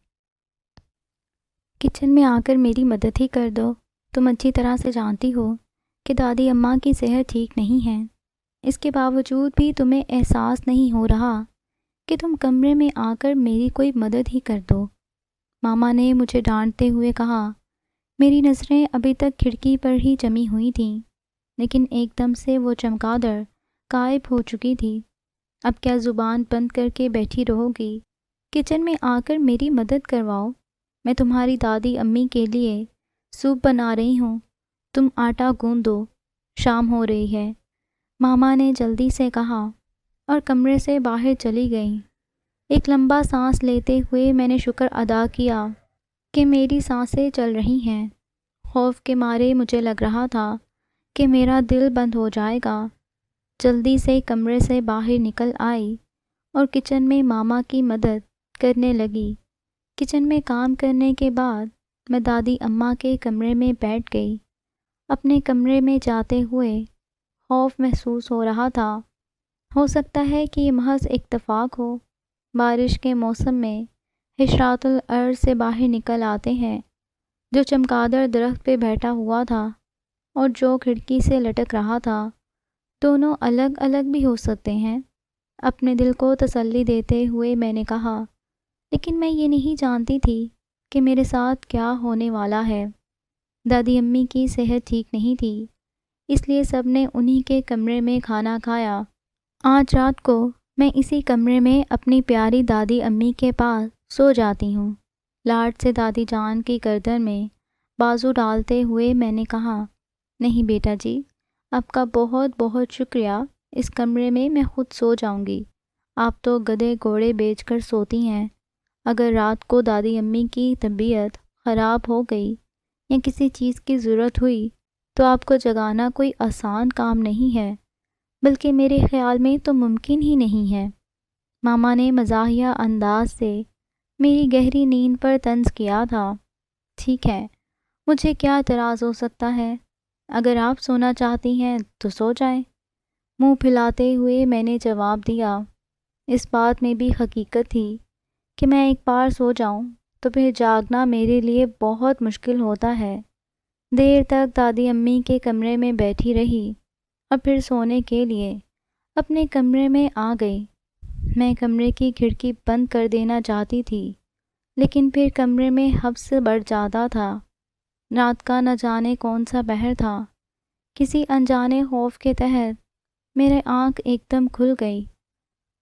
کچن میں آ کر میری مدد ہی کر دو۔ تم اچھی طرح سے جانتی ہو کہ دادی اماں کی صحت ٹھیک نہیں ہے۔ اس کے باوجود بھی تمہیں احساس نہیں ہو رہا کہ تم کمرے میں آ کر میری کوئی مدد ہی کر دو، ماما نے مجھے ڈانٹتے ہوئے کہا۔ میری نظریں ابھی تک کھڑکی پر ہی جمی ہوئی تھیں، لیکن ایک دم سے وہ چمگادڑ غائب ہو چکی تھی۔ اب کیا زبان بند کر کے بیٹھی رہو گی؟ کچن میں آ کر میری مدد کرواؤ۔ میں تمہاری دادی امی کے لیے سوپ بنا رہی ہوں، تم آٹا گوندھ دو، شام ہو رہی ہے، ماما نے جلدی سے کہا اور کمرے سے باہر چلی گئیں۔ ایک لمبا سانس لیتے ہوئے میں نے شکر ادا کیا کہ میری سانسیں چل رہی ہیں۔ خوف کے مارے مجھے لگ رہا تھا کہ میرا دل بند ہو جائے گا۔ جلدی سے کمرے سے باہر نکل آئی اور کچن میں ماما کی مدد کرنے لگی۔ کچن میں کام کرنے کے بعد میں دادی اماں کے کمرے میں بیٹھ گئی۔ اپنے کمرے میں جاتے ہوئے خوف محسوس ہو رہا تھا۔ ہو سکتا ہے کہ یہ محض اتفاق ہو۔ بارش کے موسم میں حشرات الارض سے باہر نکل آتے ہیں۔ جو چمگادڑ درخت پہ بیٹھا ہوا تھا اور جو کھڑکی سے لٹک رہا تھا، دونوں الگ الگ بھی ہو سکتے ہیں۔ اپنے دل کو تسلی دیتے ہوئے میں نے کہا، لیکن میں یہ نہیں جانتی تھی کہ میرے ساتھ کیا ہونے والا ہے۔ دادی امی کی صحت ٹھیک نہیں تھی، اس لیے سب نے انہی کے کمرے میں کھانا کھایا۔ آج رات کو میں اسی کمرے میں اپنی پیاری دادی امی کے پاس سو جاتی ہوں۔ لاڈ سے دادی جان کی گردن میں بازو ڈالتے ہوئے میں نے کہا، نہیں بیٹا جی، آپ کا بہت بہت شکریہ، اس کمرے میں میں خود سو جاؤں گی۔ آپ تو گدھے گھوڑے بیچ کر سوتی ہیں۔ اگر رات کو دادی امی کی طبیعت خراب ہو گئی یا کسی چیز کی ضرورت ہوئی تو آپ کو جگانا کوئی آسان کام نہیں ہے، بلکہ میرے خیال میں تو ممکن ہی نہیں ہے۔ ماما نے مزاحیہ انداز سے میری گہری نیند پر طنز کیا تھا۔ ٹھیک ہے، مجھے کیا اعتراض ہو سکتا ہے؟ اگر آپ سونا چاہتی ہیں تو سو جائیں، منہ پھلاتے ہوئے میں نے جواب دیا۔ اس بات میں بھی حقیقت تھی کہ میں ایک بار سو جاؤں تو پھر جاگنا میرے لیے بہت مشکل ہوتا ہے۔ دیر تک دادی امی کے کمرے میں بیٹھی رہی اور پھر سونے کے لیے اپنے کمرے میں آ گئی۔ میں کمرے کی کھڑکی بند کر دینا چاہتی تھی، لیکن پھر کمرے میں حبس بڑھ جاتا تھا۔ رات کا نہ جانے کون سا پہر تھا۔ کسی انجانے خوف کے تحت میرے آنکھ ایک دم کھل گئی۔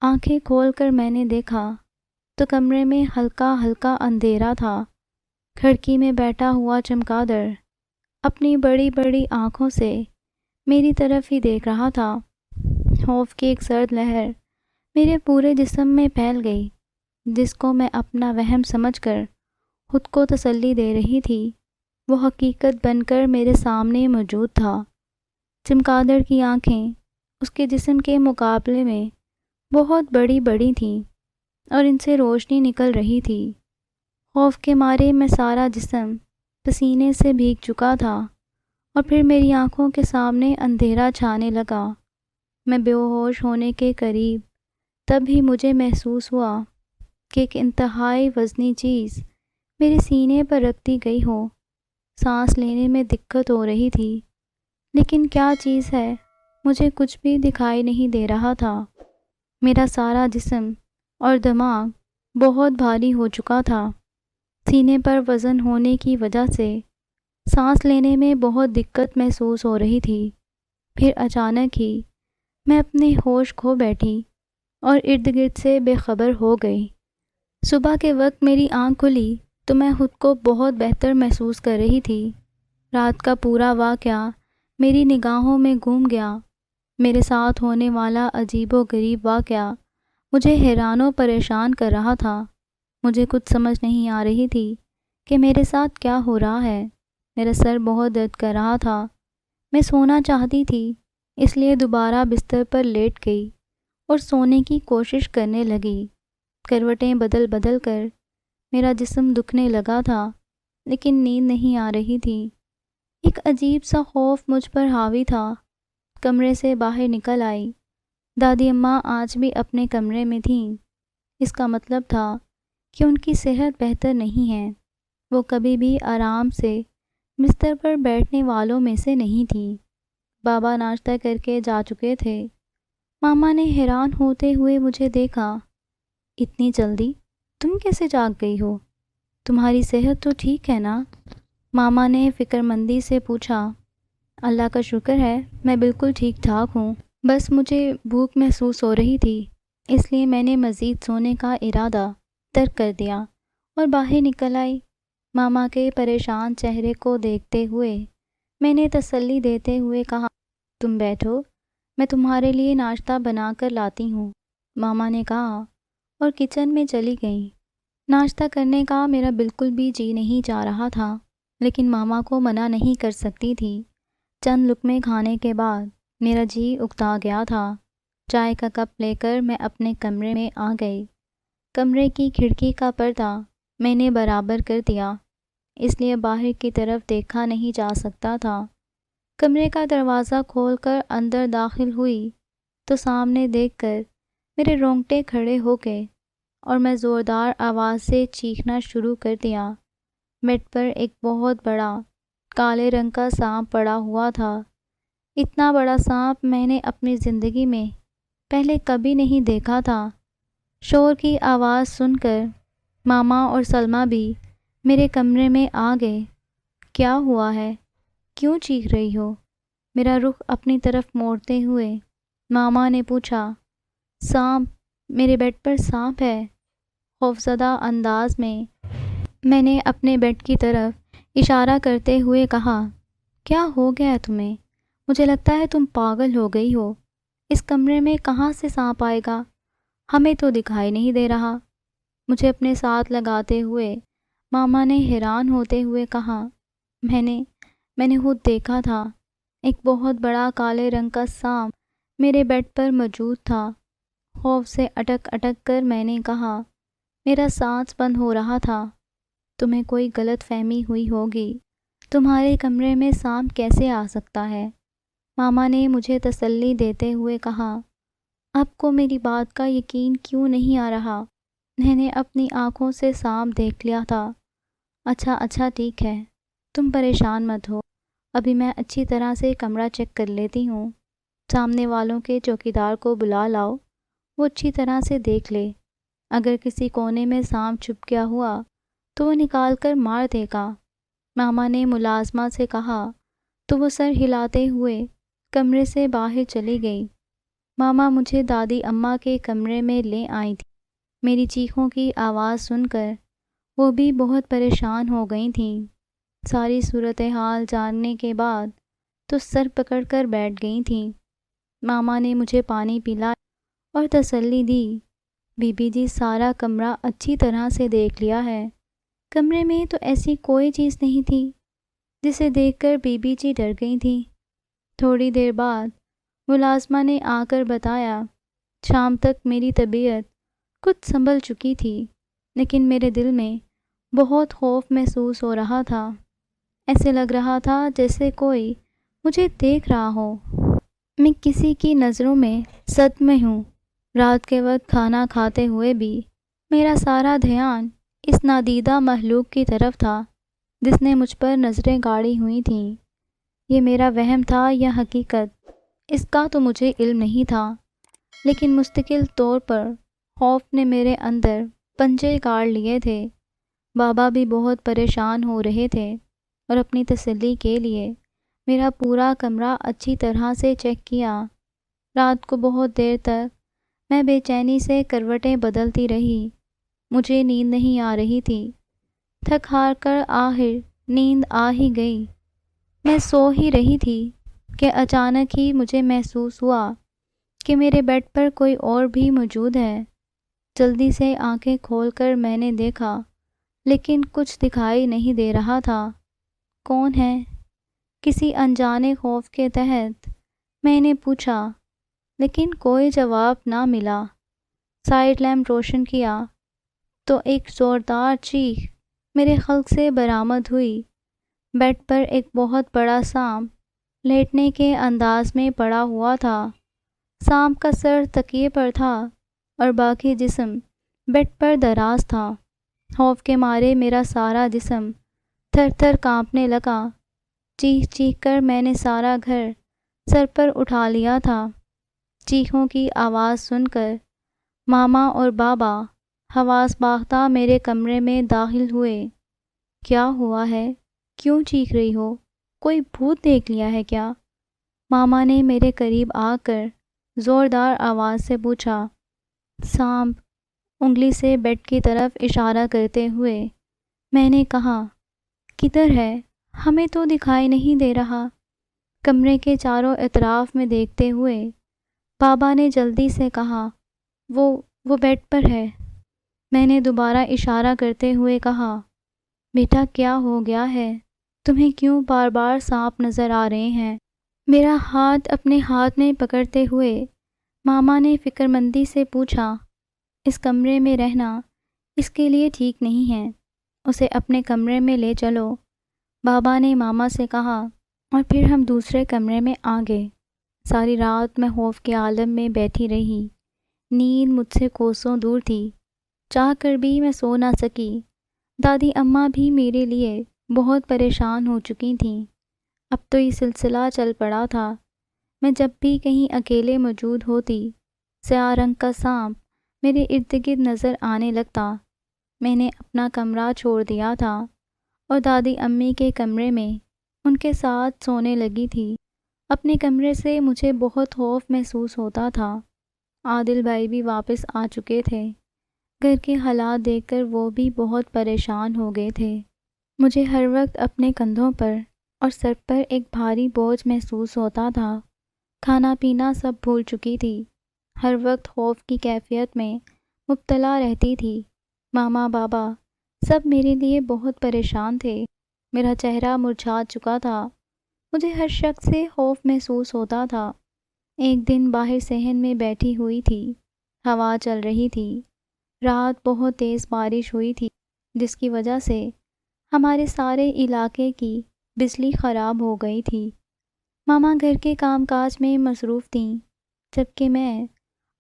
آنکھیں کھول کر میں نے دیکھا تو کمرے میں ہلکا ہلکا اندھیرا تھا۔ کھڑکی میں بیٹھا ہوا چمگادڑ اپنی بڑی بڑی آنکھوں سے میری طرف ہی دیکھ رہا تھا۔ خوف کی ایک سرد لہر میرے پورے جسم میں پھیل گئی، جس کو میں اپنا وہم سمجھ کر خود کو تسلی دے رہی تھی، وہ حقیقت بن کر میرے سامنے موجود تھا۔ چمگادڑ کی آنکھیں اس کے جسم کے مقابلے میں بہت بڑی بڑی تھیں اور ان سے روشنی نکل رہی تھی۔ خوف کے مارے میں سارا جسم پسینے سے بھیگ چکا تھا اور پھر میری آنکھوں کے سامنے اندھیرا چھانے لگا۔ میں بے ہوش ہونے کے قریب تب ہی مجھے محسوس ہوا کہ ایک انتہائی وزنی چیز میرے سینے پر رکھ دی گئی ہو۔ سانس لینے میں دقت ہو رہی تھی، لیکن کیا چیز ہے مجھے کچھ بھی دکھائی نہیں دے رہا تھا۔ میرا سارا جسم اور دماغ بہت بھاری ہو چکا تھا۔ سینے پر وزن ہونے کی وجہ سے سانس لینے میں بہت دقت محسوس ہو رہی تھی۔ پھر اچانک ہی میں اپنے ہوش کھو بیٹھی اور ارد گرد سے بے خبر ہو گئی۔ صبح کے وقت میری آنکھ کھلی تو میں خود کو بہت بہتر محسوس کر رہی تھی۔ رات کا پورا واقعہ میری نگاہوں میں گم گیا۔ میرے ساتھ ہونے والا عجیب و غریب واقعہ مجھے حیران و پریشان کر رہا تھا۔ مجھے کچھ سمجھ نہیں آ رہی تھی کہ میرے ساتھ کیا ہو رہا ہے۔ میرا سر بہت درد کر رہا تھا۔ میں سونا چاہتی تھی، اس لیے دوبارہ بستر پر لیٹ گئی اور سونے کی کوشش کرنے لگی۔ کروٹیں بدل بدل کر میرا جسم دکھنے لگا تھا، لیکن نیند نہیں آ رہی تھی۔ ایک عجیب سا خوف مجھ پر حاوی تھا۔ کمرے سے باہر نکل آئی۔ دادی اماں آج بھی اپنے کمرے میں تھیں۔ اس کا مطلب تھا کہ ان کی صحت بہتر نہیں ہے۔ وہ کبھی بھی آرام سے بستر پر بیٹھنے والوں میں سے نہیں تھیں۔ بابا ناشتہ کر کے جا چکے تھے۔ ماما نے حیران ہوتے ہوئے مجھے دیکھا۔ اتنی جلدی تم کیسے جاگ گئی ہو؟ تمہاری صحت تو ٹھیک ہے نا؟ ماما نے فکر مندی سے پوچھا۔ اللہ کا شکر ہے، میں بالکل ٹھیک ٹھاک ہوں، بس مجھے بھوک محسوس ہو رہی تھی، اس لیے میں نے مزید سونے کا ارادہ ترک کر دیا اور باہر نکل آئی۔ ماما کے پریشان چہرے کو دیکھتے ہوئے میں نے تسلی دیتے ہوئے کہا، تم بیٹھو، میں تمہارے لیے ناشتہ بنا کر لاتی ہوں۔ ماما نے کہا اور کچن میں چلی گئیں۔ ناشتہ کرنے کا میرا بالکل بھی جی نہیں چاہ رہا تھا، لیکن ماما کو منع نہیں کر سکتی تھی۔ چند لقمے کھانے کے بعد میرا جی اکتا گیا تھا۔ چائے کا کپ لے کر میں اپنے کمرے میں آ گئی۔ کمرے کی کھڑکی کا پردہ میں نے برابر کر دیا، اس لیے باہر کی طرف دیکھا نہیں جا سکتا تھا۔ کمرے کا دروازہ کھول کر اندر داخل ہوئی تو سامنے دیکھ کر میرے رونگٹے کھڑے ہو گئے اور میں زوردار آواز سے چیخنا شروع کر دیا۔ بیڈ پر ایک بہت بڑا کالے رنگ کا سانپ پڑا ہوا تھا۔ اتنا بڑا سانپ میں نے اپنی زندگی میں پہلے کبھی نہیں دیکھا تھا۔ شور کی آواز سن کر ماما اور سلمہ بھی میرے کمرے میں آ گئے۔ کیا ہوا ہے؟ کیوں چیخ رہی ہو؟ میرا رخ اپنی طرف موڑتے ہوئے ماما نے پوچھا۔ سانپ، میرے بیڈ پر سانپ ہے، خوفزدہ انداز میں نے اپنے بیڈ کی طرف اشارہ کرتے ہوئے کہا۔ کیا ہو گیا تمہیں؟ مجھے لگتا ہے تم پاگل ہو گئی ہو۔ اس کمرے میں کہاں سے سانپ آئے گا؟ ہمیں تو دکھائی نہیں دے رہا۔ مجھے اپنے ساتھ لگاتے ہوئے ماما نے حیران ہوتے ہوئے کہا۔ میں نے خود دیکھا تھا، ایک بہت بڑا کالے رنگ کا سانپ میرے بیڈ پر موجود تھا۔ خوف سے اٹک اٹک کر میں نے کہا، میرا سانس بند ہو رہا تھا۔ تمہیں کوئی غلط فہمی ہوئی ہوگی، تمہارے کمرے میں سانپ کیسے آ سکتا ہے؟ ماما نے مجھے تسلی دیتے ہوئے کہا۔ آپ کو میری بات کا یقین کیوں نہیں آ رہا؟ میں نے اپنی آنکھوں سے سانپ دیکھ لیا تھا۔ اچھا ٹھیک ہے، تم پریشان مت ہو، ابھی میں اچھی طرح سے کمرہ چیک کر لیتی ہوں۔ سامنے والوں کے چوکیدار کو بلا لاؤ، وہ اچھی طرح سے دیکھ لے۔ اگر کسی کونے میں سانپ چھپ گیا ہوا تو وہ نکال کر مار دے گا۔ ماما نے ملازمہ سے کہا تو وہ سر ہلاتے ہوئے کمرے سے باہر چلی گئی۔ ماما مجھے دادی اماں کے کمرے میں لے آئی تھی۔ میری چیخوں کی آواز سن کر وہ بھی بہت پریشان ہو گئی تھیں۔ ساری صورتحال جاننے کے بعد تو سر پکڑ کر بیٹھ گئی تھیں۔ ماما نے مجھے پانی پلایا اور تسلی دی۔ بی بی جی سارا کمرہ اچھی طرح سے دیکھ لیا ہے۔ کمرے میں تو ایسی کوئی چیز نہیں تھی جسے دیکھ کر بی بی جی ڈر گئی تھیں۔ تھوڑی دیر بعد ملازمہ نے آ کر بتایا، شام تک میری طبیعت کچھ سنبھل چکی تھی، لیکن میرے دل میں بہت خوف محسوس ہو رہا تھا۔ ایسے لگ رہا تھا جیسے کوئی مجھے دیکھ رہا ہو۔ میں کسی کی نظروں میں صدمے ہوں۔ رات کے وقت کھانا کھاتے ہوئے بھی میرا سارا دھیان اس نادیدہ مخلوق کی طرف تھا جس نے مجھ پر نظریں گاڑی ہوئی تھیں۔ یہ میرا وہم تھا یا حقیقت، اس کا تو مجھے علم نہیں تھا، لیکن مستقل طور پر خوف نے میرے اندر پنجے گاڑ لیے تھے۔ بابا بھی بہت پریشان ہو رہے تھے اور اپنی تسلی کے لیے میرا پورا کمرہ اچھی طرح سے چیک کیا۔ رات کو بہت دیر تک میں بے چینی سے کروٹیں بدلتی رہی۔ مجھے نیند نہیں آ رہی تھی۔ تھک ہار کر آخر نیند آ ہی گئی۔ میں سو ہی رہی تھی کہ اچانک ہی مجھے محسوس ہوا کہ میرے بیڈ پر کوئی اور بھی موجود ہے۔ جلدی سے آنکھیں کھول کر میں نے دیکھا، لیکن کچھ دکھائی نہیں دے رہا تھا۔ کون ہے؟ کسی انجانے خوف کے تحت میں نے پوچھا، لیکن کوئی جواب نہ ملا۔ سائیڈ لیمپ روشن کیا تو ایک زوردار چیخ میرے خلق سے برآمد ہوئی۔ بیڈ پر ایک بہت بڑا سانپ لیٹنے کے انداز میں پڑا ہوا تھا۔ سانپ کا سر تکیے پر تھا اور باقی جسم بیڈ پر دراز تھا۔ خوف کے مارے میرا سارا جسم تھر تھر کانپنے لگا۔ چیخ چیخ کر میں نے سارا گھر سر پر اٹھا لیا تھا۔ چیخوں کی آواز سن کر ماما اور بابا حواس باختہ میرے کمرے میں داخل ہوئے۔ کیا ہوا ہے؟ کیوں چیخ رہی ہو؟ کوئی بھوت دیکھ لیا ہے کیا؟ ماما نے میرے قریب آ کر زوردار آواز سے پوچھا۔ سانپ، انگلی سے بیڈ کی طرف اشارہ کرتے ہوئے میں نے کہا، کدھر ہے؟ ہمیں تو دکھائی نہیں دے رہا۔ کمرے کے چاروں اطراف میں دیکھتے ہوئے بابا نے جلدی سے کہا، وہ بیڈ پر ہے۔ میں نے دوبارہ اشارہ کرتے ہوئے کہا، بیٹا کیا ہو گیا ہے؟ تمہیں کیوں بار بار سانپ نظر آ رہے ہیں؟ میرا ہاتھ اپنے ہاتھ میں پکڑتے ہوئے ماما نے فکر مندی سے پوچھا، اس کمرے میں رہنا اس کے لیے ٹھیک نہیں ہے، اسے اپنے کمرے میں لے چلو۔ بابا نے ماما سے کہا اور پھر ہم دوسرے کمرے میں آ گئے۔ ساری رات میں خوف کے عالم میں بیٹھی رہی۔ نیند مجھ سے کوسوں دور تھی۔ چاہ کر بھی میں سو نہ سکی۔ دادی اماں بھی میرے لیے بہت پریشان ہو چکی تھیں۔ اب تو یہ سلسلہ چل پڑا تھا۔ میں جب بھی کہیں اکیلے موجود ہوتی، سیاہ رنگ کا سانپ میرے ارد گرد نظر آنے لگتا۔ میں نے اپنا کمرہ چھوڑ دیا تھا اور دادی امی کے کمرے میں ان کے ساتھ سونے لگی تھی۔ اپنے کمرے سے مجھے بہت خوف محسوس ہوتا تھا۔ عادل بھائی بھی واپس آ چکے تھے۔ گھر کے حالات دیکھ کر وہ بھی بہت پریشان ہو گئے تھے۔ مجھے ہر وقت اپنے کندھوں پر اور سر پر ایک بھاری بوجھ محسوس ہوتا تھا۔ کھانا پینا سب بھول چکی تھی۔ ہر وقت خوف کی کیفیت میں مبتلا رہتی تھی۔ ماما بابا سب میرے لیے بہت پریشان تھے۔ میرا چہرہ مرجھا چکا تھا۔ مجھے ہر شخص سے خوف محسوس ہوتا تھا۔ ایک دن باہر صحن میں بیٹھی ہوئی تھی۔ ہوا چل رہی تھی۔ رات بہت تیز بارش ہوئی تھی، جس کی وجہ سے ہمارے سارے علاقے کی بجلی خراب ہو گئی تھی۔ ماما گھر کے کام کاج میں مصروف تھیں، جبکہ میں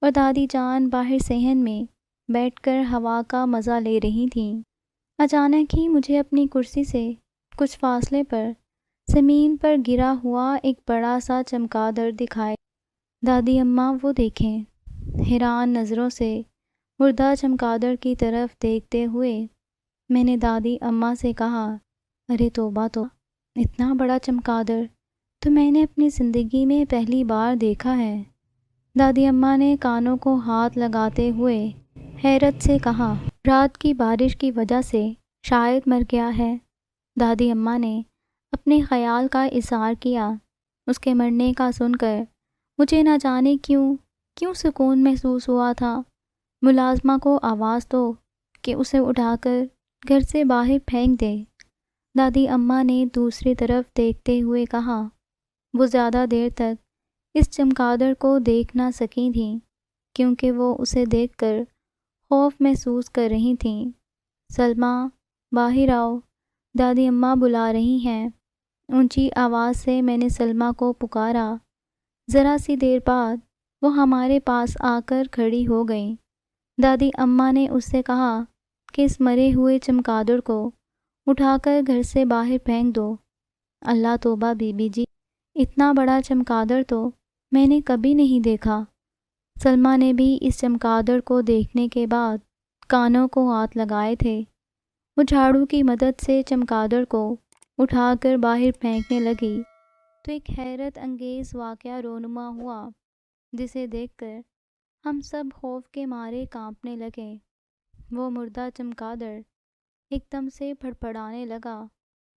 اور دادی جان باہر صحن میں بیٹھ کر ہوا کا مزہ لے رہی تھیں۔ اچانک ہی مجھے اپنی کرسی سے کچھ فاصلے پر زمین پر گرا ہوا ایک بڑا سا چمگادڑ دکھائی۔ دادی اماں وہ دیکھیں۔ حیران نظروں سے مردہ چمگادڑ کی طرف دیکھتے ہوئے میں نے دادی اماں سے کہا، ارے توبہ توبہ، اتنا بڑا چمگادڑ تو میں نے اپنی زندگی میں پہلی بار دیکھا ہے۔ دادی اماں نے کانوں کو ہاتھ لگاتے ہوئے حیرت سے کہا، رات کی بارش کی وجہ سے شاید مر گیا ہے۔ دادی اماں نے اپنے خیال کا اظہار کیا۔ اس کے مرنے کا سن کر مجھے نہ جانے کیوں سکون محسوس ہوا تھا۔ ملازمہ کو آواز دو کہ اسے اٹھا کر گھر سے باہر پھینک دے۔ دادی اماں نے دوسری طرف دیکھتے ہوئے کہا، وہ زیادہ دیر تک اس چمگادڑ کو دیکھ نہ سکی تھیں کیونکہ وہ اسے دیکھ کر خوف محسوس کر رہی تھیں۔ سلمیٰ، باہر آؤ، دادی اماں بلا رہی ہیں۔ اونچی آواز سے میں نے سلمیٰ کو پکارا۔ ذرا سی دیر بعد وہ ہمارے پاس آ کر کھڑی ہو گئیں۔ دادی اماں نے اس سے کہا کہ اس مرے ہوئے چمگادڑ کو اٹھا کر گھر سے باہر پھینک دو۔ اللہ توبہ بی بی جی، اتنا بڑا چمگادڑ تو میں نے کبھی نہیں دیکھا۔ سلمیٰ نے بھی اس چمگادڑ کو دیکھنے کے بعد کانوں کو ہاتھ لگائے تھے۔ وہ جھاڑو کی مدد سے چمگادڑ کو اٹھا کر باہر پھینکنے لگی تو ایک حیرت انگیز واقعہ رونما ہوا جسے دیکھ کر ہم سب خوف کے مارے کانپنے لگے۔ وہ مردہ چمگادڑ ایک دم سے پھڑپھڑانے لگا۔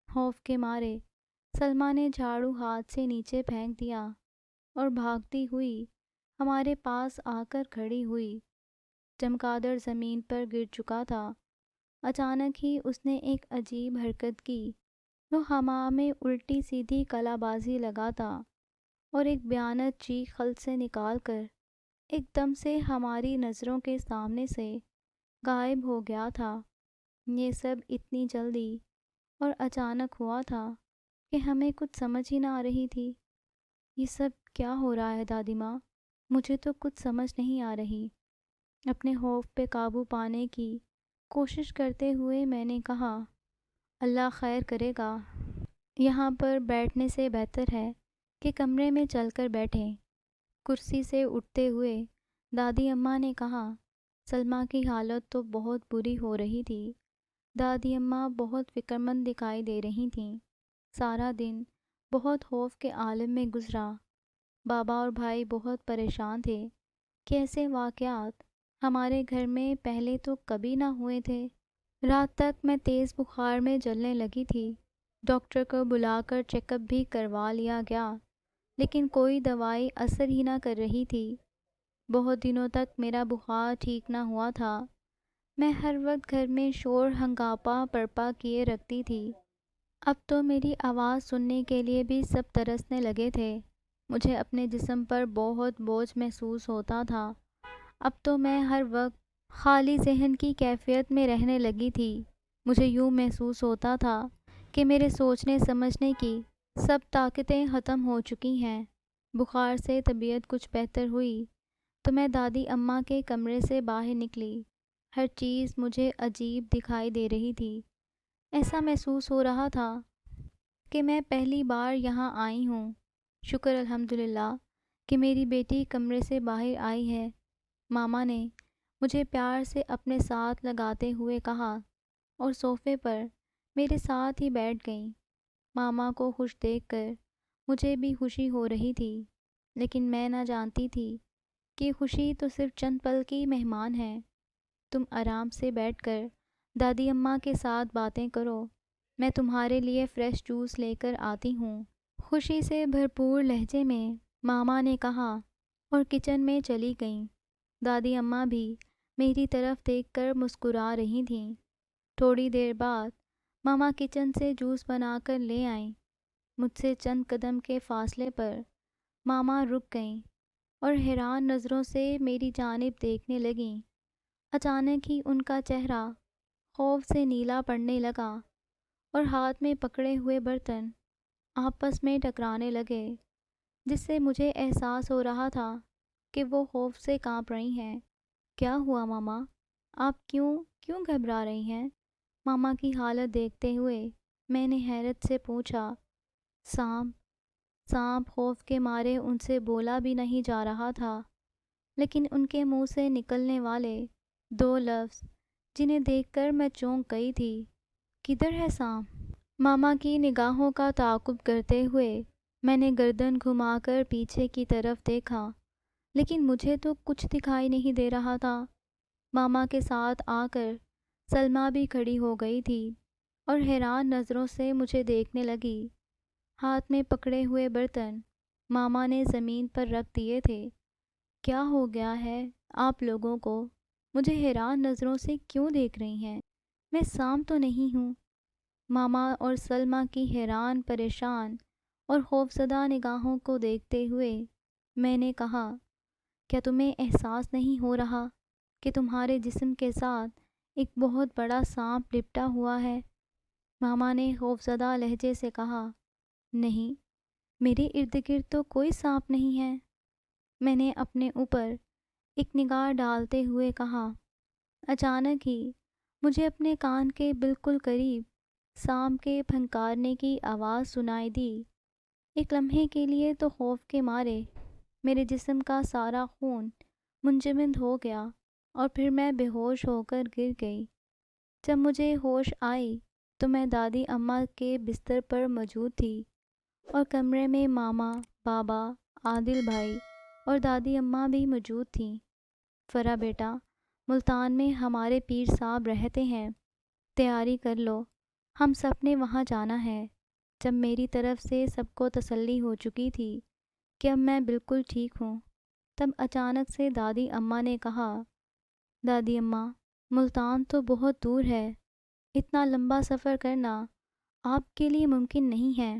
خوف کے مارے سلمیٰ نے جھاڑو ہاتھ سے نیچے پھینک دیا اور بھاگتی ہوئی ہمارے پاس آ کر کھڑی ہوئی۔ چمگادڑ زمین پر گر چکا تھا۔ اچانک ہی اس نے ایک عجیب حرکت کی۔ وہ ہوا میں الٹی سیدھی کلا بازی لگاتا اور ایک بھیانک چیخ خلق سے نکال کر ایک دم سے ہماری نظروں کے سامنے سے غائب ہو گیا تھا۔ یہ سب اتنی جلدی اور اچانک ہوا تھا کہ ہمیں کچھ سمجھ ہی نہ آ رہی تھی۔ یہ سب کیا ہو رہا ہے دادی ماں؟ مجھے تو کچھ سمجھ نہیں آ رہی۔ اپنے خوف پہ قابو پانے کی کوشش کرتے ہوئے میں نے کہا، اللہ خیر کرے گا، یہاں پر بیٹھنے سے بہتر ہے کہ کمرے میں چل کر بیٹھیں۔ کرسی سے اٹھتے ہوئے دادی اماں نے کہا، سلمیٰ کی حالت تو بہت بری ہو رہی تھی۔ دادی اماں بہت فکرمند دکھائی دے رہی تھیں۔ سارا دن بہت خوف کے عالم میں گزرا۔ بابا اور بھائی بہت پریشان تھے کہ ایسے واقعات ہمارے گھر میں پہلے تو کبھی نہ ہوئے تھے۔ رات تک میں تیز بخار میں جلنے لگی تھی۔ ڈاکٹر کو بلا کر چیک اپ بھی کروا لیا گیا لیکن کوئی دوائی اثر ہی نہ کر رہی تھی۔ بہت دنوں تک میرا بخار ٹھیک نہ ہوا تھا۔ میں ہر وقت گھر میں شور ہنگامہ برپا کیے رکھتی تھی۔ اب تو میری آواز سننے کے لیے بھی سب ترسنے لگے تھے۔ مجھے اپنے جسم پر بہت بوجھ محسوس ہوتا تھا۔ اب تو میں ہر وقت خالی ذہن کی کیفیت میں رہنے لگی تھی۔ مجھے یوں محسوس ہوتا تھا کہ میرے سوچنے سمجھنے کی سب طاقتیں ختم ہو چکی ہیں۔ بخار سے طبیعت کچھ بہتر ہوئی تو میں دادی اماں کے کمرے سے باہر نکلی۔ ہر چیز مجھے عجیب دکھائی دے رہی تھی۔ ایسا محسوس ہو رہا تھا کہ میں پہلی بار یہاں آئی ہوں۔ شکر الحمدللہ کہ میری بیٹی کمرے سے باہر آئی ہے، ماما نے مجھے پیار سے اپنے ساتھ لگاتے ہوئے کہا اور صوفے پر میرے ساتھ ہی بیٹھ گئیں۔ ماما کو خوش دیکھ کر مجھے بھی خوشی ہو رہی تھی لیکن میں نہ جانتی تھی کہ خوشی تو صرف چند پل کی مہمان ہے۔ تم آرام سے بیٹھ کر دادی اماں کے ساتھ باتیں کرو، میں تمہارے لیے فریش جوس لے کر آتی ہوں، خوشی سے بھرپور لہجے میں ماما نے کہا اور کچن میں چلی گئیں۔ دادی اماں بھی میری طرف دیکھ کر مسکرا رہی تھیں۔ تھوڑی دیر بعد ماما کچن سے جوس بنا کر لے آئیں۔ مجھ سے چند قدم کے فاصلے پر ماما رک گئیں اور حیران نظروں سے میری جانب دیکھنے لگیں۔ اچانک ہی ان کا چہرہ خوف سے نیلا پڑنے لگا اور ہاتھ میں پکڑے ہوئے برتن آپس میں ٹکرانے لگے، جس سے مجھے احساس ہو رہا تھا کہ وہ خوف سے کانپ رہی ہیں۔ کیا ہوا ماما؟ آپ کیوں گھبرا رہی ہیں؟ ماما کی حالت دیکھتے ہوئے میں نے حیرت سے پوچھا۔ سانپ خوف کے مارے ان سے بولا بھی نہیں جا رہا تھا، لیکن ان کے منہ سے نکلنے والے دو لفظ جنہیں دیکھ کر میں چونک گئی تھی، کدھر ہے سانپ؟ ماما کی نگاہوں کا تعاقب کرتے ہوئے میں نے گردن گھما کر پیچھے کی طرف دیکھا لیکن مجھے تو کچھ دکھائی نہیں دے رہا تھا۔ ماما کے ساتھ آ کر سلمیٰ بھی کھڑی ہو گئی تھی اور حیران نظروں سے مجھے دیکھنے لگی۔ ہاتھ میں پکڑے ہوئے برتن ماما نے زمین پر رکھ دیے تھے۔ کیا ہو گیا ہے آپ لوگوں کو؟ مجھے حیران نظروں سے کیوں دیکھ رہی ہیں؟ میں سام تو نہیں ہوں؟ ماما اور سلمیٰ کی حیران، پریشان اور خوفزدہ نگاہوں کو دیکھتے ہوئے میں نے کہا، کیا تمہیں احساس نہیں ہو رہا کہ تمہارے جسم کے ساتھ ایک بہت بڑا سانپ لپٹا ہوا ہے؟ ماما نے خوفزدہ لہجے سے کہا، نہیں، میرے ارد گرد تو کوئی سانپ نہیں ہے۔ میں نے اپنے اوپر ایک نگاہ ڈالتے ہوئے کہا۔ اچانک ہی مجھے اپنے کان کے بالکل قریب سانپ کے پھنکارنے کی آواز سنائی دی۔ ایک لمحے کے لیے تو خوف کے مارے میرے جسم کا سارا خون منجمد ہو گیا اور پھر میں بے ہوش ہو کر گر گئی۔ جب مجھے ہوش آئی تو میں دادی اماں کے بستر پر موجود تھی اور کمرے میں ماما، بابا، عادل بھائی اور دادی اماں بھی موجود تھیں۔ فرا بیٹا، ملتان میں ہمارے پیر صاحب رہتے ہیں، تیاری کر لو، ہم سب نے وہاں جانا ہے۔ جب میری طرف سے سب کو تسلی ہو چکی تھی کہ اب میں بالکل ٹھیک ہوں، تب اچانک سے دادی اماں نے کہا، دادی اماں، ملتان تو بہت دور ہے، اتنا لمبا سفر کرنا آپ کے لیے ممکن نہیں ہے۔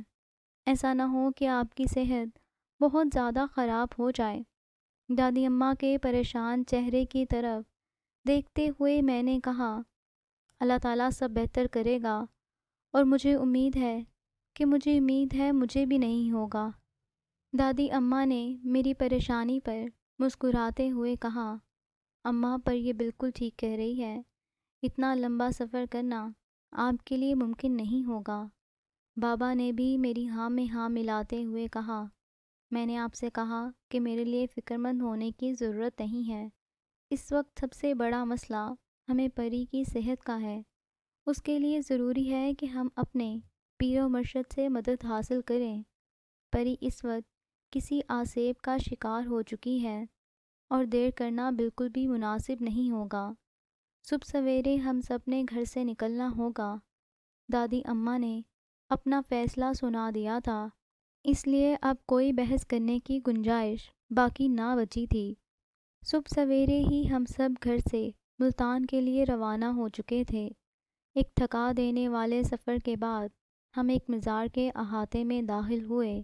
ایسا نہ ہو کہ آپ کی صحت بہت زیادہ خراب ہو جائے۔ دادی اماں کے پریشان چہرے کی طرف دیکھتے ہوئے میں نے کہا، اللہ تعالیٰ سب بہتر کرے گا، اور مجھے امید ہے مجھے بھی نہیں ہوگا۔ دادی اماں نے میری پریشانی پر مسکراتے ہوئے کہا، اماں پر یہ بالکل ٹھیک کہہ رہی ہے، اتنا لمبا سفر کرنا آپ کے لیے ممکن نہیں ہوگا۔ بابا نے بھی میری ہاں میں ہاں ملاتے ہوئے کہا، میں نے آپ سے کہا کہ میرے لیے فکر مند ہونے کی ضرورت نہیں ہے۔ اس وقت سب سے بڑا مسئلہ ہمیں پری کی صحت کا ہے۔ اس کے لیے ضروری ہے کہ ہم اپنے پیر و مرشد سے مدد حاصل کریں۔ پری اس وقت کسی آسیب کا شکار ہو چکی ہے اور دیر کرنا بالکل بھی مناسب نہیں ہوگا۔ صبح سویرے ہم سب نے گھر سے نکلنا ہوگا۔ دادی اماں نے اپنا فیصلہ سنا دیا تھا، اس لیے اب کوئی بحث کرنے کی گنجائش باقی نہ بچی تھی۔ صبح سویرے ہی ہم سب گھر سے ملتان کے لیے روانہ ہو چکے تھے۔ ایک تھکا دینے والے سفر کے بعد ہم ایک مزار کے احاطے میں داخل ہوئے۔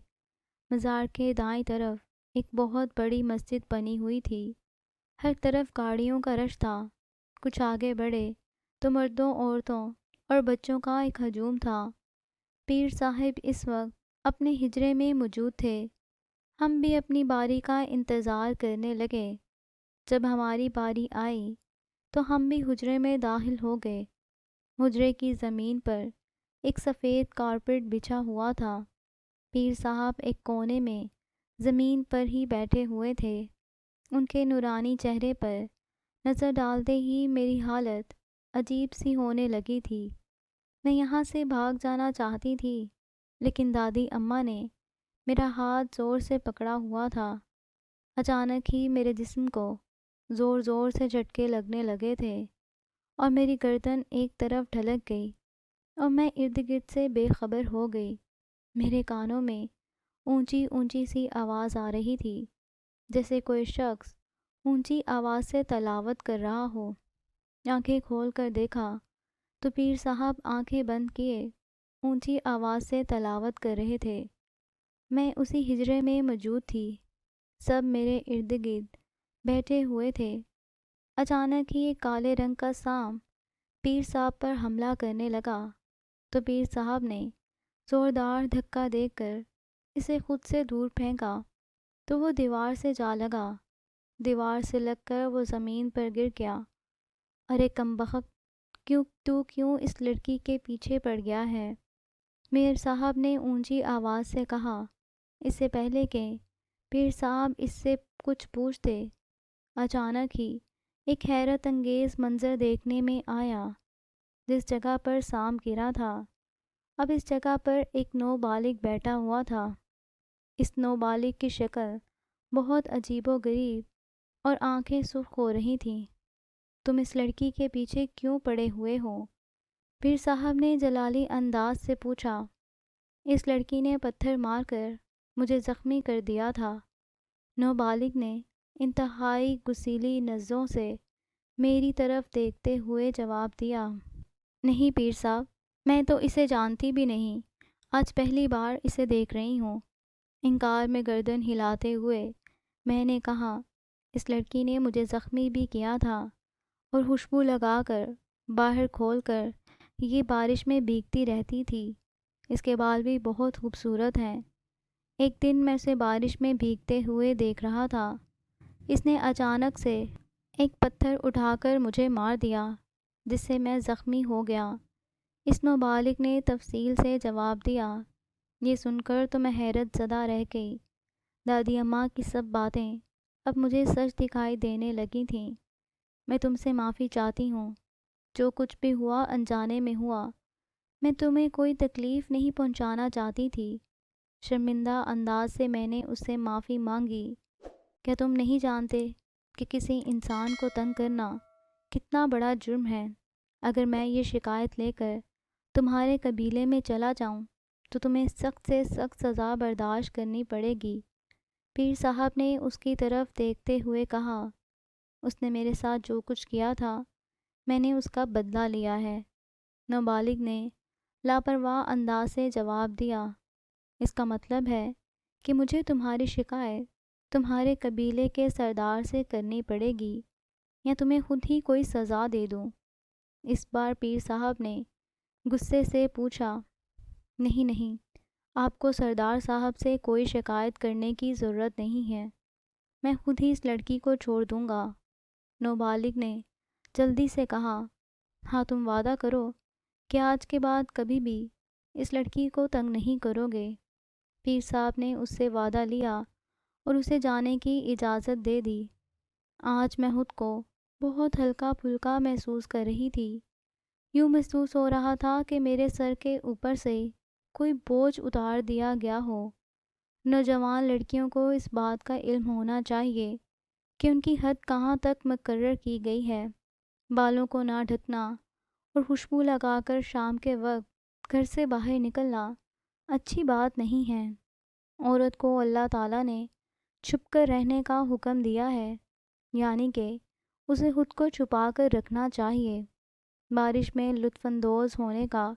مزار کے دائیں طرف ایک بہت بڑی مسجد بنی ہوئی تھی۔ ہر طرف گاڑیوں کا رش تھا۔ کچھ آگے بڑھے تو مردوں، عورتوں اور بچوں کا ایک ہجوم تھا۔ پیر صاحب اس وقت اپنے حجرے میں موجود تھے۔ ہم بھی اپنی باری کا انتظار کرنے لگے۔ جب ہماری باری آئی تو ہم بھی حجرے میں داخل ہو گئے۔ حجرے کی زمین پر ایک سفید کارپیٹ بچھا ہوا تھا۔ پیر صاحب ایک کونے میں زمین پر ہی بیٹھے ہوئے تھے۔ ان کے نورانی چہرے پر نظر ڈالتے ہی میری حالت عجیب سی ہونے لگی تھی۔ میں یہاں سے بھاگ جانا چاہتی تھی، لیکن دادی اماں نے میرا ہاتھ زور سے پکڑا ہوا تھا۔ اچانک ہی میرے جسم کو زور زور سے جھٹکے لگنے لگے تھے اور میری گردن ایک طرف ڈھلک گئی اور میں ارد گرد سے بے خبر ہو گئی۔ میرے کانوں میں اونچی اونچی سی آواز آ رہی تھی، جیسے کوئی شخص اونچی آواز سے تلاوت کر رہا ہو۔ آنکھیں کھول کر دیکھا تو پیر صاحب آنکھیں بند کیے اونچی آواز سے تلاوت کر رہے تھے۔ میں اسی حجرے میں موجود تھی۔ سب میرے ارد گرد بیٹھے ہوئے تھے۔ اچانک ہی ایک کالے رنگ کا سانپ پیر صاحب پر حملہ کرنے لگا تو پیر صاحب نے زوردار دھکا دے کر اسے خود سے دور پھینکا تو وہ دیوار سے جا لگا۔ دیوار سے لگ کر وہ زمین پر گر گیا۔ ارے کمبخت، تو کیوں اس لڑکی کے پیچھے پڑ گیا ہے؟ میر صاحب نے اونچی آواز سے کہا۔ اس سے پہلے کہ پیر صاحب اس سے کچھ پوچھتے، اچانک ہی ایک حیرت انگیز منظر دیکھنے میں آیا۔ جس جگہ پر سانپ گرا تھا، اب اس جگہ پر ایک نوبالغ بیٹھا ہوا تھا۔ اس نوبالغ کی شکل بہت عجیب و غریب اور آنکھیں سرخ ہو رہی تھیں۔ تم اس لڑکی کے پیچھے کیوں پڑے ہوئے ہو؟ پیر صاحب نے جلالی انداز سے پوچھا۔ اس لڑکی نے پتھر مار کر مجھے زخمی کر دیا تھا، نوبالغ نے انتہائی غصیلی نظروں سے میری طرف دیکھتے ہوئے جواب دیا۔ نہیں پیر صاحب، میں تو اسے جانتی بھی نہیں، آج پہلی بار اسے دیکھ رہی ہوں۔ انکار میں گردن ہلاتے ہوئے میں نے کہا، اس لڑکی نے مجھے زخمی بھی کیا تھا اور خوشبو لگا کر باہر کھول کر یہ بارش میں بھیگتی رہتی تھی۔ اس کے بال بھی بہت خوبصورت ہیں۔ ایک دن میں اسے بارش میں بھیگتے ہوئے دیکھ رہا تھا، اس نے اچانک سے ایک پتھر اٹھا کر مجھے مار دیا جس سے میں زخمی ہو گیا۔ اس نوبالغ نے تفصیل سے جواب دیا۔ یہ سن کر تو میں حیرت زدہ رہ گئی۔ دادی اماں کی سب باتیں اب مجھے سچ دکھائی دینے لگی تھیں۔ میں تم سے معافی چاہتی ہوں، جو کچھ بھی ہوا انجانے میں ہوا، میں تمہیں کوئی تکلیف نہیں پہنچانا چاہتی تھی۔ شرمندہ انداز سے میں نے اس سے معافی مانگی۔ کیا تم نہیں جانتے کہ کسی انسان کو تنگ کرنا کتنا بڑا جرم ہے؟ اگر میں یہ شکایت لے کر تمہارے قبیلے میں چلا جاؤں تو تمہیں سخت سے سخت سزا برداشت کرنی پڑے گی۔ پیر صاحب نے اس کی طرف دیکھتے ہوئے کہا، اس نے میرے ساتھ جو کچھ کیا تھا میں نے اس کا بدلہ لیا ہے۔ نوبالغ نے لاپرواہ انداز سے جواب دیا۔ اس کا مطلب ہے کہ مجھے تمہاری شکایت تمہارے قبیلے کے سردار سے کرنی پڑے گی یا تمہیں خود ہی کوئی سزا دے دوں؟ اس بار پیر صاحب نے غصے سے پوچھا۔ نہیں نہیں، آپ کو سردار صاحب سے کوئی شکایت کرنے کی ضرورت نہیں ہے، میں خود ہی اس لڑکی کو چھوڑ دوں گا۔ نوبالغ نے جلدی سے کہا۔ ہاں، تم وعدہ کرو کہ آج کے بعد کبھی بھی اس لڑکی کو تنگ نہیں کرو گے۔ پیر صاحب نے اس سے وعدہ لیا اور اسے جانے کی اجازت دے دی۔ آج میں خود کو بہت ہلکا پھلکا محسوس کر رہی تھی۔ یوں محسوس ہو رہا تھا کہ میرے سر کے اوپر سے کوئی بوجھ اتار دیا گیا ہو۔ نوجوان لڑکیوں کو اس بات کا علم ہونا چاہیے کہ ان کی حد کہاں تک مقرر کی گئی ہے۔ بالوں کو نہ ڈھکنا اور خوشبو لگا کر شام کے وقت گھر سے باہر نکلنا اچھی بات نہیں ہے۔ عورت کو اللہ تعالیٰ نے چھپ کر رہنے کا حکم دیا ہے، یعنی کہ اسے خود کو چھپا کر رکھنا چاہیے۔ بارش میں لطف اندوز ہونے کا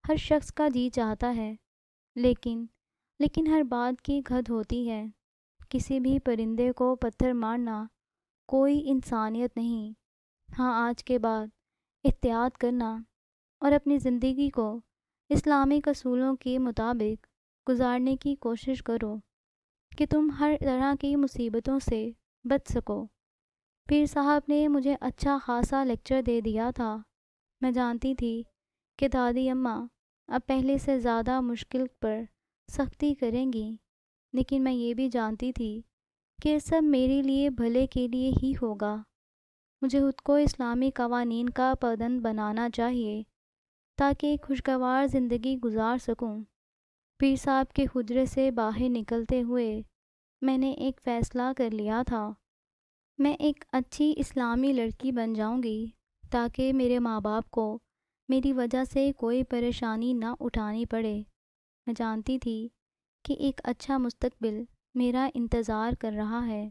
ہر شخص کا جی چاہتا ہے، لیکن ہر بات کی حد ہوتی ہے۔ کسی بھی پرندے کو پتھر مارنا کوئی انسانیت نہیں۔ ہاں، آج کے بعد احتیاط کرنا اور اپنی زندگی کو اسلامک اصولوں کے مطابق گزارنے کی کوشش کرو کہ تم ہر طرح کی مصیبتوں سے بچ سکو۔ پیر صاحب نے مجھے اچھا خاصا لیکچر دے دیا تھا۔ میں جانتی تھی کہ دادی اماں اب پہلے سے زیادہ مشکل پر سختی کریں گی، لیکن میں یہ بھی جانتی تھی کہ سب میرے لیے بھلے کے لیے ہی ہوگا۔ مجھے خود کو اسلامی قوانین کا پابند بنانا چاہیے تاکہ ایک خوشگوار زندگی گزار سکوں۔ پیر صاحب کے حجرے سے باہر نکلتے ہوئے میں نے ایک فیصلہ کر لیا تھا۔ میں ایک اچھی اسلامی لڑکی بن جاؤں گی تاکہ میرے ماں باپ کو میری وجہ سے کوئی پریشانی نہ اٹھانی پڑے۔ میں جانتی تھی کہ ایک اچھا مستقبل میرا انتظار کر رہا ہے۔